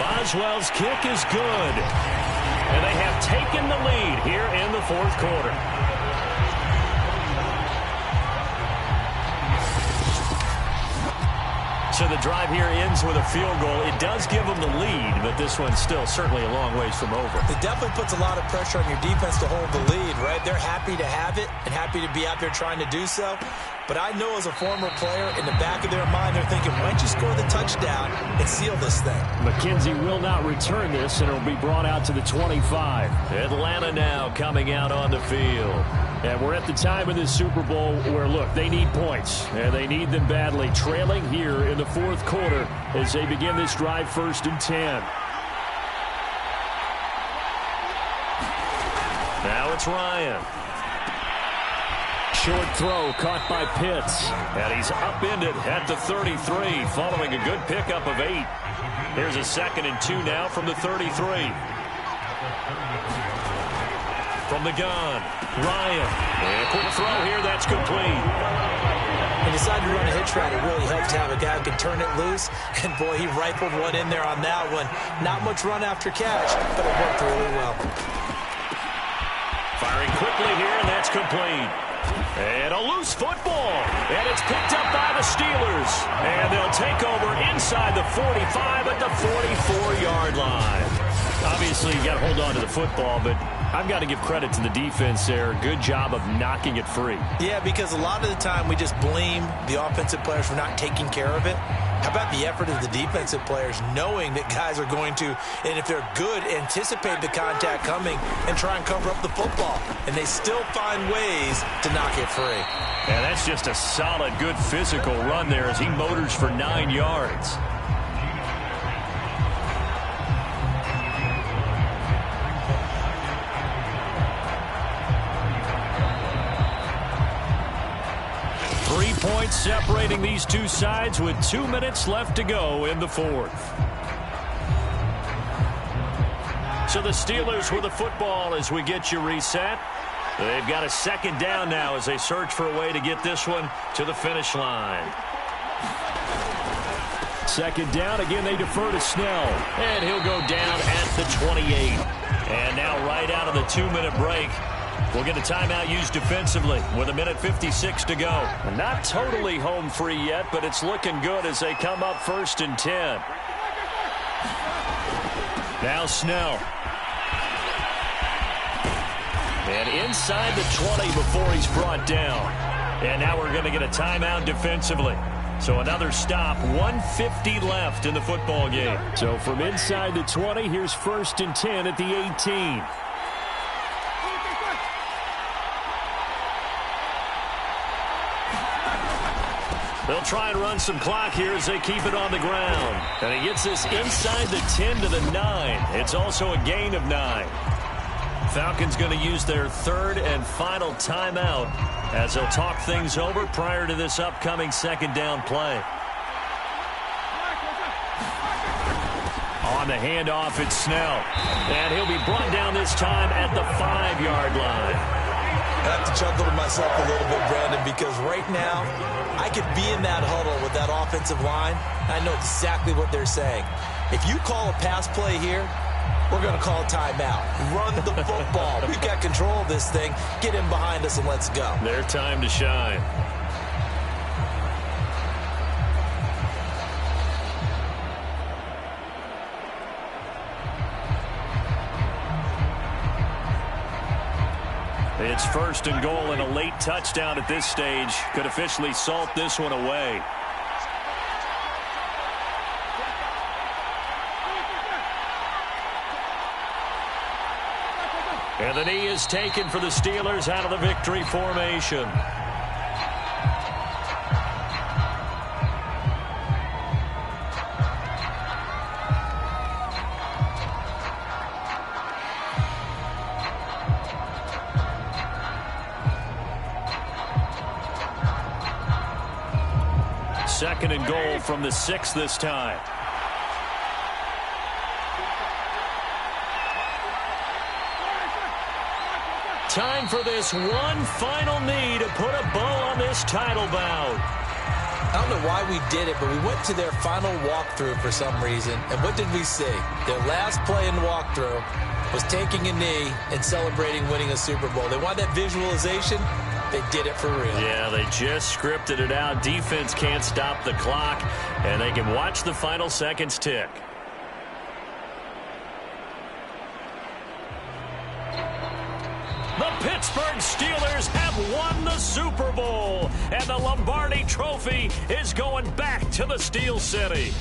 Boswell's kick is good. And they have taken the lead here in the 4th quarter. So the drive here ends with a field goal. It does give them the lead, but this one's still certainly a long ways from over. It definitely puts a lot of pressure on your defense to hold the lead, right? They're happy to have it and happy to be out there trying to do so. But I know as a former player, in the back of their mind, they're thinking, why don't you score the touchdown and seal this thing? McKenzie will not return this, and it'll be brought out to the 25. Atlanta now coming out on the field. And we're at the time of this Super Bowl where, look, they need points. And they need them badly. Trailing here in the 4th quarter as they begin this drive 1st and 10. Now it's Ryan. Short throw caught by Pitts. And he's upended at the 33 following a good pickup of 8. Here's a 2nd and 2 now from the 33. From the gun, Ryan. And quick throw here, that's complete. He decided to run a hitch route. It really helped to have a guy who could turn it loose. And, boy, he rifled one in there on that one. Not much run after catch, but it worked really well. Firing quickly here, and that's complete. And a loose football. And it's picked up by the Steelers. And they'll take over inside the 45 at the 44-yard line. Obviously, you got to hold on to the football, but I've got to give credit to the defense there. Good job of knocking it free. Yeah, because a lot of the time we just blame the offensive players for not taking care of it. How about the effort of the defensive players knowing that guys are going to, and if they're good, anticipate the contact coming and try and cover up the football. And they still find ways to knock it free. And that's just a solid, good physical run there as he motors for 9 yards. Points separating these two sides with 2 minutes left to go in the fourth. So the Steelers with the football as we get you reset. They've got a second down now as they search for a way to get this one to the finish line. Second down, again they defer to Snell. And he'll go down at the 28. And now right out of the 2-minute break, we'll get a timeout used defensively with 1:56 to go. Not totally home free yet, but it's looking good as they come up 1st and 10. Now Snell. And inside the 20 before he's brought down. And now we're going to get a timeout defensively. So another stop, 1:50 left in the football game. So from inside the 20, here's 1st and 10 at the 18. They'll try and run some clock here as they keep it on the ground. And he gets this inside the 10 to the 9. It's also a gain of 9. Falcons going to use their third and final timeout as they'll talk things over prior to this upcoming second down play. On the handoff, it's Snell. And he'll be brought down this time at the 5-yard line. I have to chuckle to myself a little bit, Brandon, because right now I could be in that huddle with that offensive line. I know exactly what they're saying. If you call a pass play here, we're going to call a timeout. Run the football. We've got control of this thing. Get in behind us and let's go. Their time to shine. It's 1st and goal, and a late touchdown at this stage could officially salt this one away. And the knee is taken for the Steelers out of the victory formation. Second and goal from the 6 this time. Time for this one final knee to put a bow on this title bout. I don't know why we did it, but we went to their final walkthrough for some reason. And what did we see? Their last play in the walkthrough was taking a knee and celebrating winning a Super Bowl. They want that visualization. They did it for real. Yeah, they just scripted it out. Defense can't stop the clock, and they can watch the final seconds tick. The Pittsburgh Steelers have won the Super Bowl, and the Lombardi Trophy is going back to the Steel City.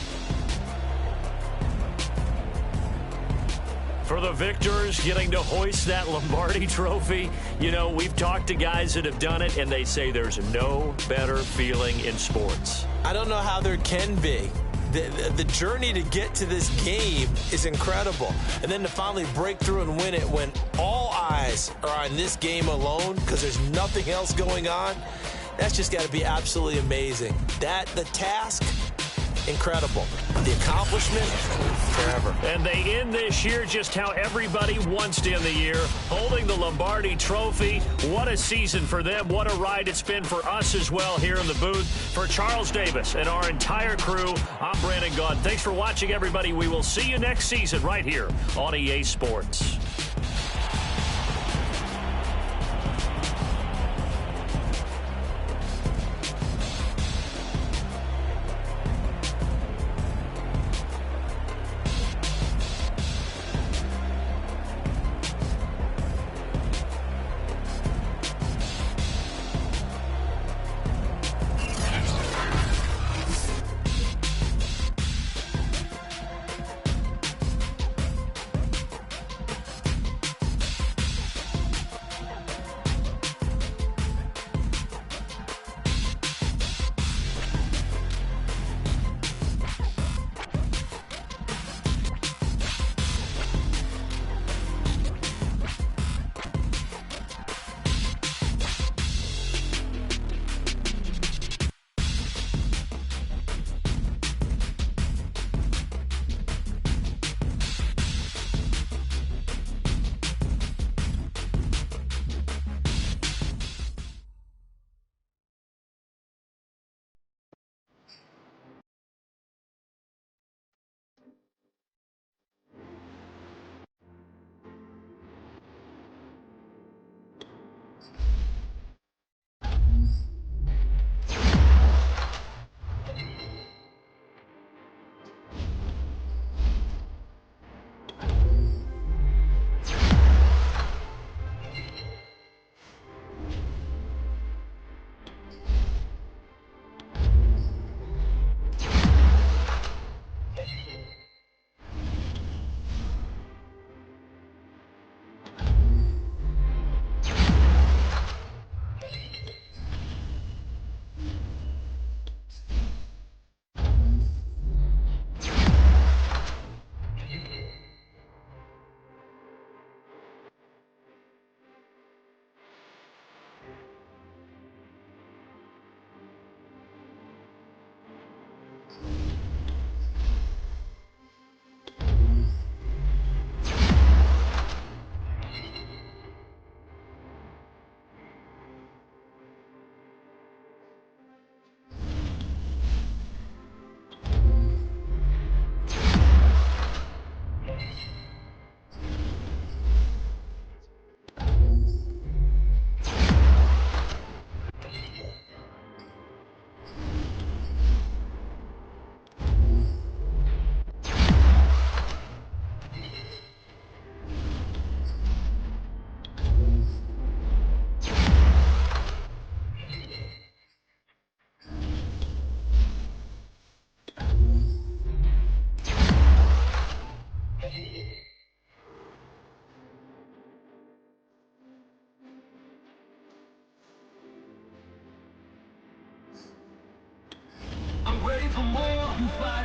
For the victors getting to hoist that Lombardi Trophy, you know, we've talked to guys that have done it, and they say there's no better feeling in sports. I don't know how there can be. The journey to get to this game is incredible. And then to finally break through and win it when all eyes are on this game alone because there's nothing else going on, that's just got to be absolutely amazing. The task, incredible. The accomplishment, forever. And they end this year just how everybody wants to end the year, holding the Lombardi Trophy. What a season for them. What a ride it's been for us as well here in the booth. For Charles Davis and our entire crew, I'm Brandon Gaudin. Thanks for watching, everybody. We will see you next season right here on EA Sports.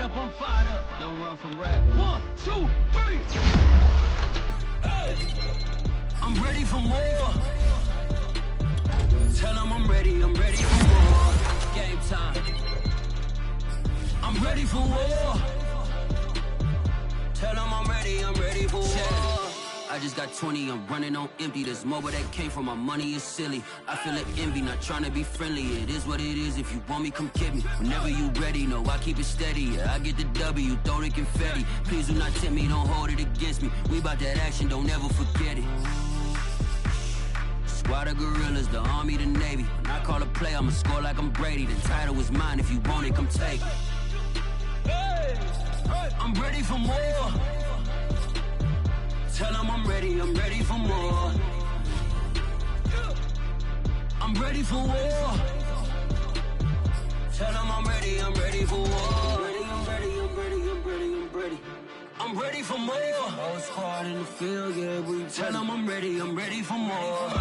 I'm fired up. Don't run from rap. 1, 2, 3. Hey. I'm ready for more. Tell them I'm ready for more. Game time. I'm ready for war. Tell them I'm ready for war. I just got 20, I'm running on empty. This mobile that came from my money is silly. I feel like envy, not trying to be friendly. It is what it is, if you want me, come get me. Whenever you ready, no, I keep it steady. Yeah, I get the W, throw the confetti. Please do not tempt me, don't hold it against me. We bout that action, don't ever forget it. Squad of gorillas, the army, the navy. When I call a play, I'ma score like I'm Brady. The title is mine, if you want it, come take it. I'm ready for more. Tell them I'm ready for more. I'm ready for war. Tell them I'm ready for war. I'm ready for more. Whole squad in the field, yeah, we tell them I'm ready for more.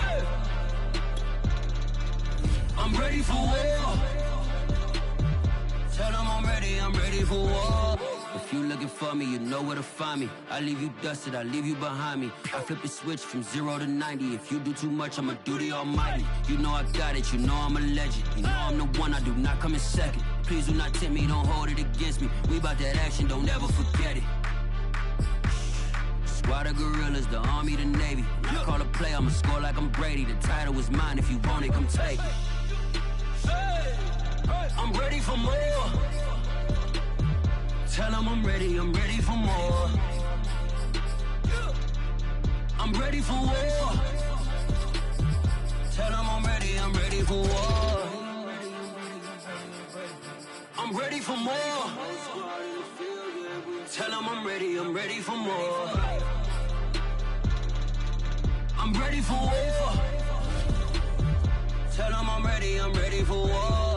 I'm ready for war. Tell them I'm ready for war. If you looking for me, you know where to find me. I leave you dusted, I leave you behind me. I flip the switch from 0 to 90. If you do too much, I'ma do the almighty. You know I got it, you know I'm a legend. You know I'm the one, I do not come in second. Please do not tempt me, don't hold it against me. We bout that action, don't ever forget it. Squad of gorillas, the army, the navy. When I call a play, I'ma score like I'm Brady. The title is mine, if you want it, come take it. I'm ready for more. Tell them I'm ready for more. I'm ready for war. Tell them I'm ready for war. I'm ready for more. Tell them I'm ready for more. I'm ready for war. Tell them I'm ready for war.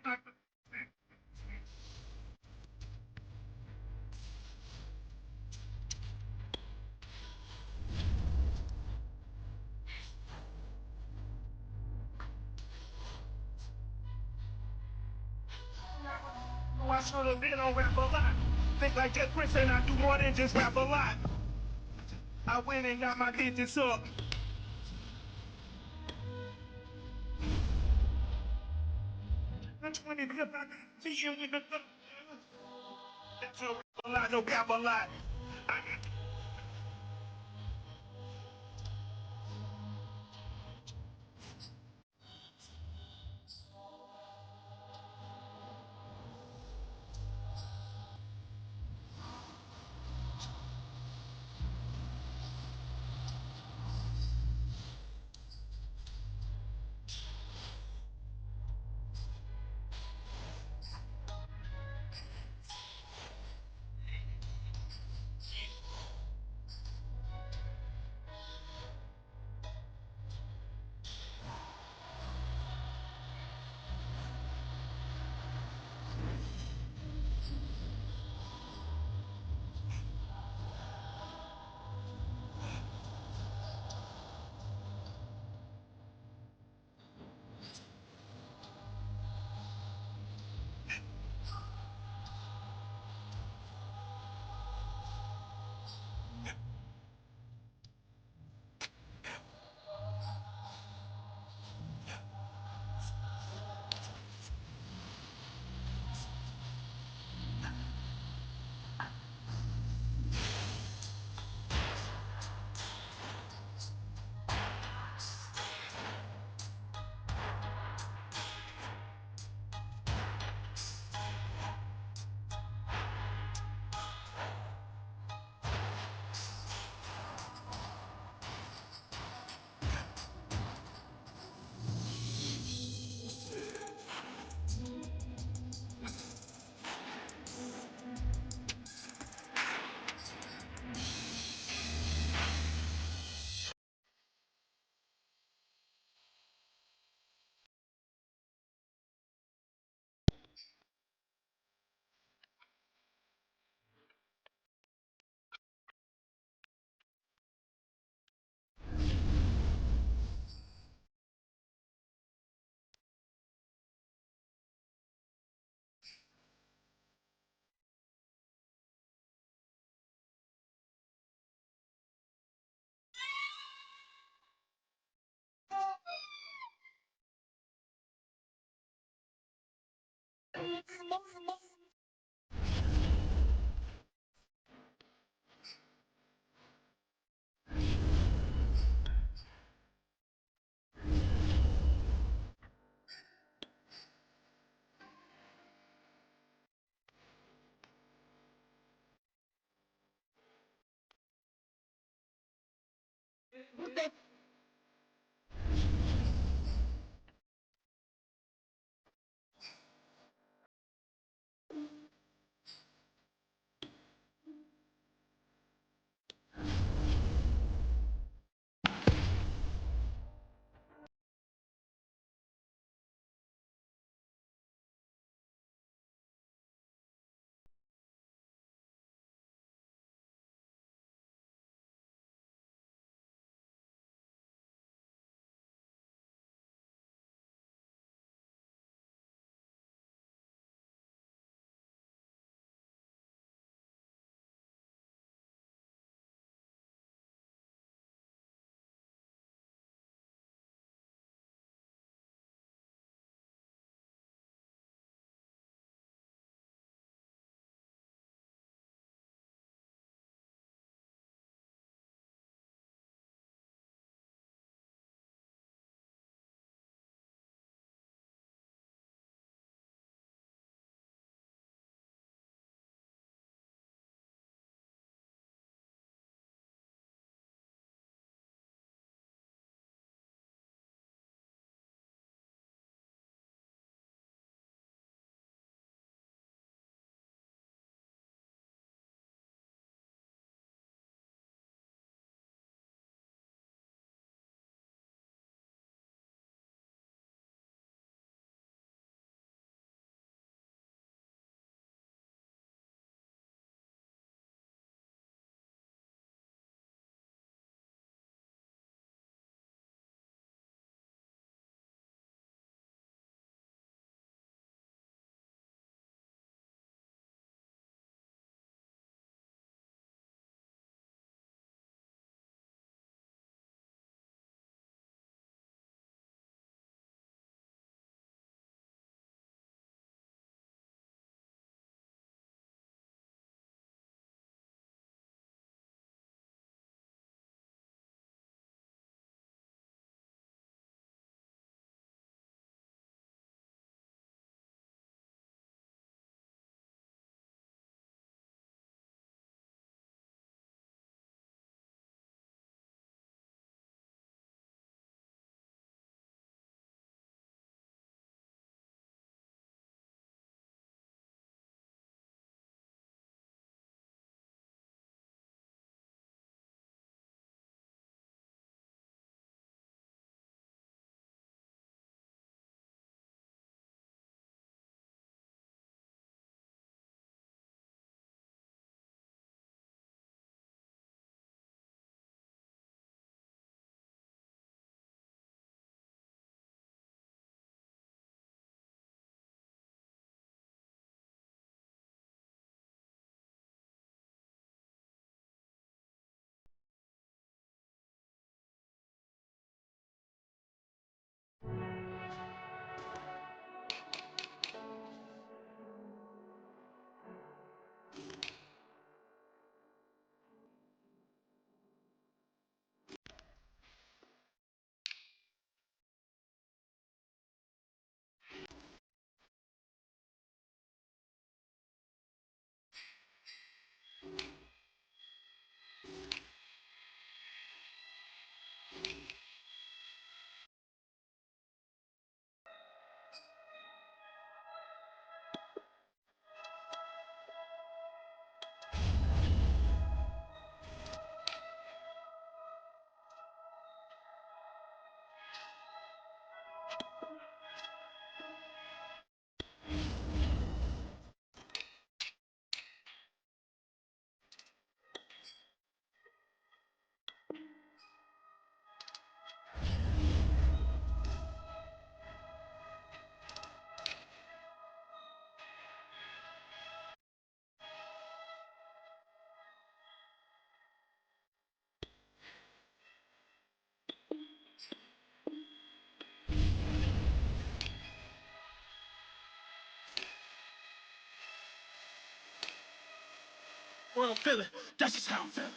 I should have been on rap a lot. Think like that Chris and I do more than just rap a lot. I went and got my digits up. That's when it hit back. See you with the that's a lot, no cap a lot. Well, I'm feeling. That's just how I'm feeling.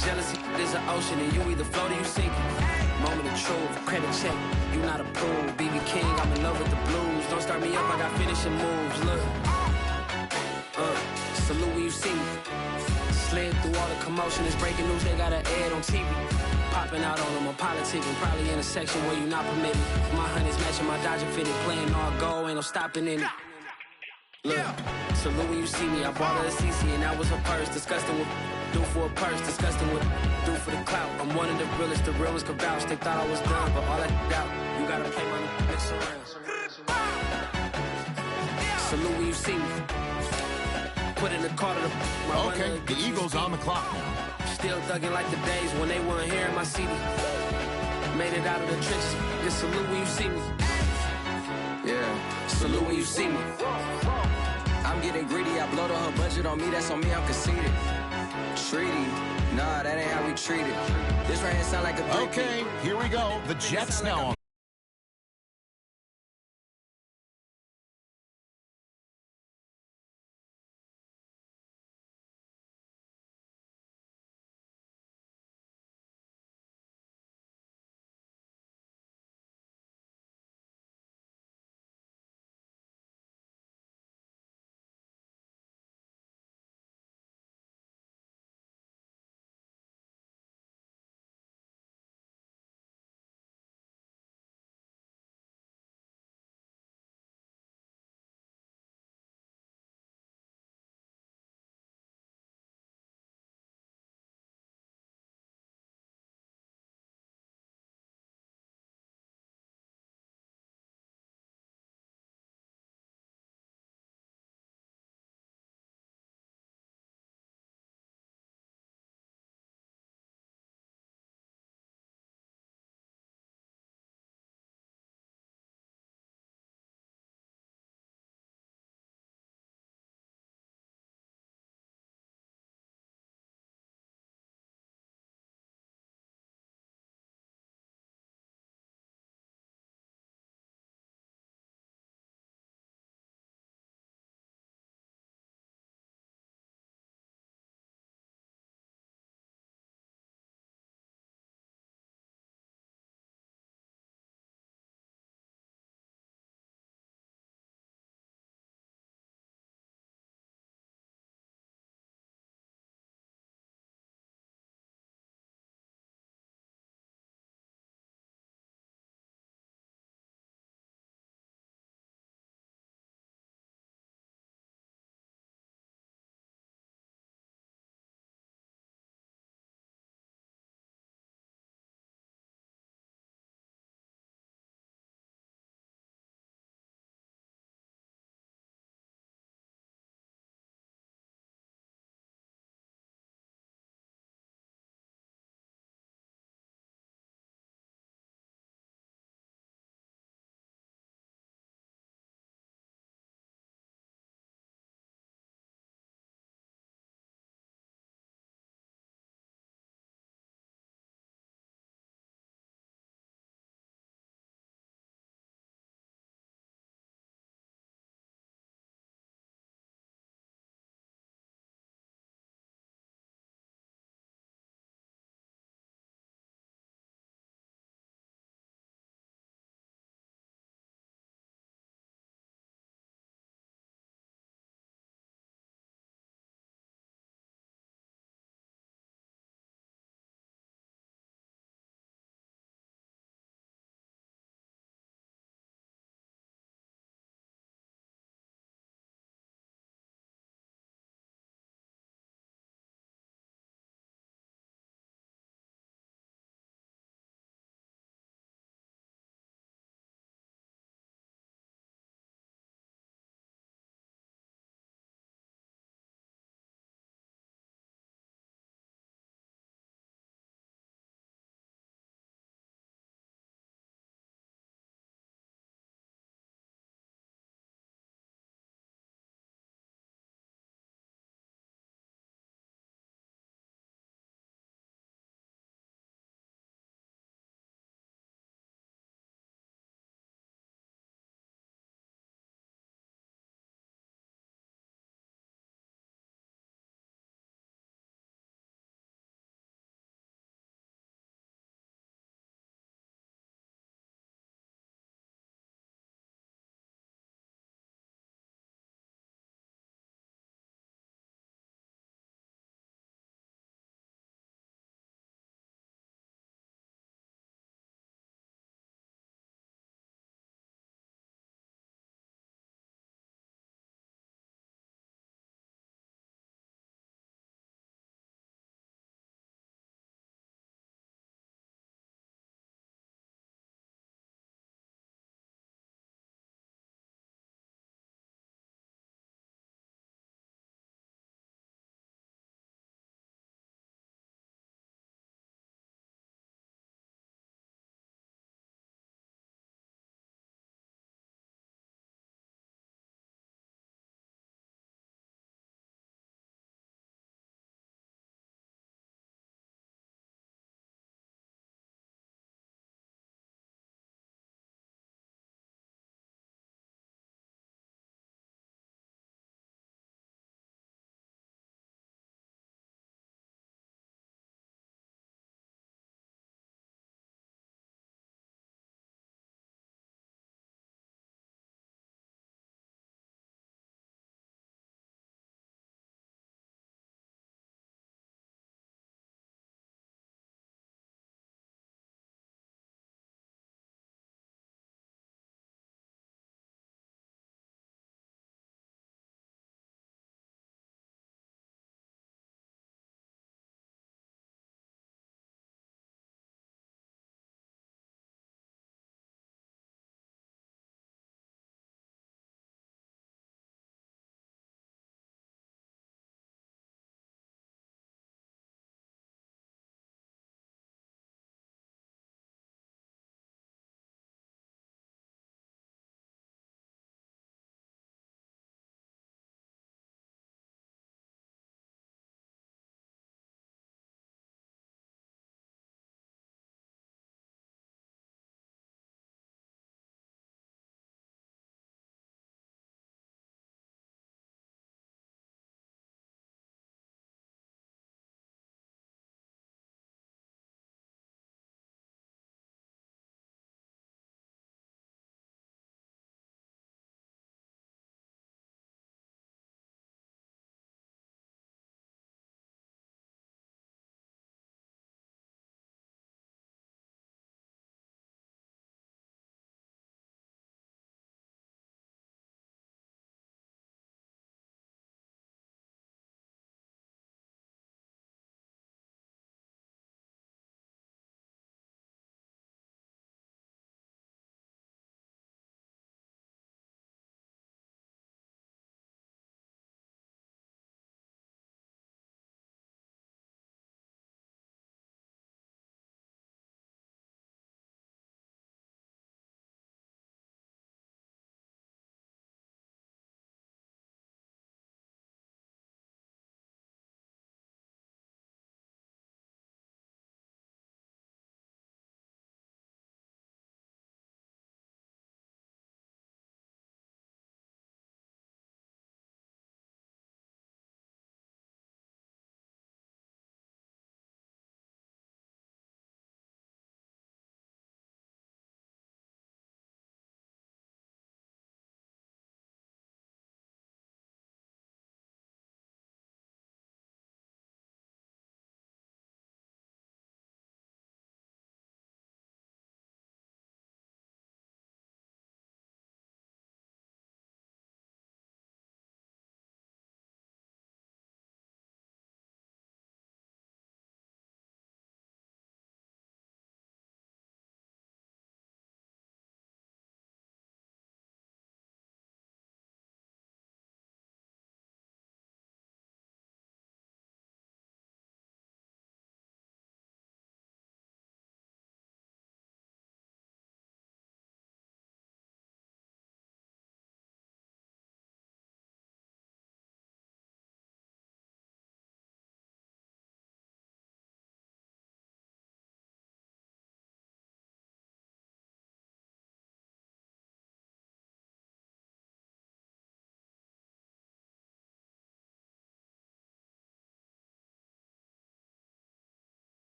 Jealousy is an ocean, and you either float or you sink. Moment of truth, credit check, you not approved. BB King, I'm in love with the blues. Don't start me up, I got finishing moves. Look, salute when you see me. Slid through all the commotion, it's breaking news, they got an ad on TV. Popping out on them, I'm politicking, probably in a section where you not permitted. My honey's matching my Dodger fitted, playing all gold, ain't no stopping in it. Look, salute when you see me, I bought her a CC and that was her purse. Disgusting with do for a purse, disgusting with do for the clout. I'm one of the realest, the realest could vouch. They thought I was done, but all I doubt, you gotta play my mix around. Salute when you see me. Put in the car to the... Okay, the Eagles on the clock now. Still thugging like the days when they weren't here in my city. Made it out of the trenches. Just salute when you see me. Yeah, salute when you see me. I'm getting greedy, I blowed on her budget on me, that's on me, I'm conceited. Treaty, nah, that ain't how we treat it. This right here sound like a... Okay, here we go. The Jets now.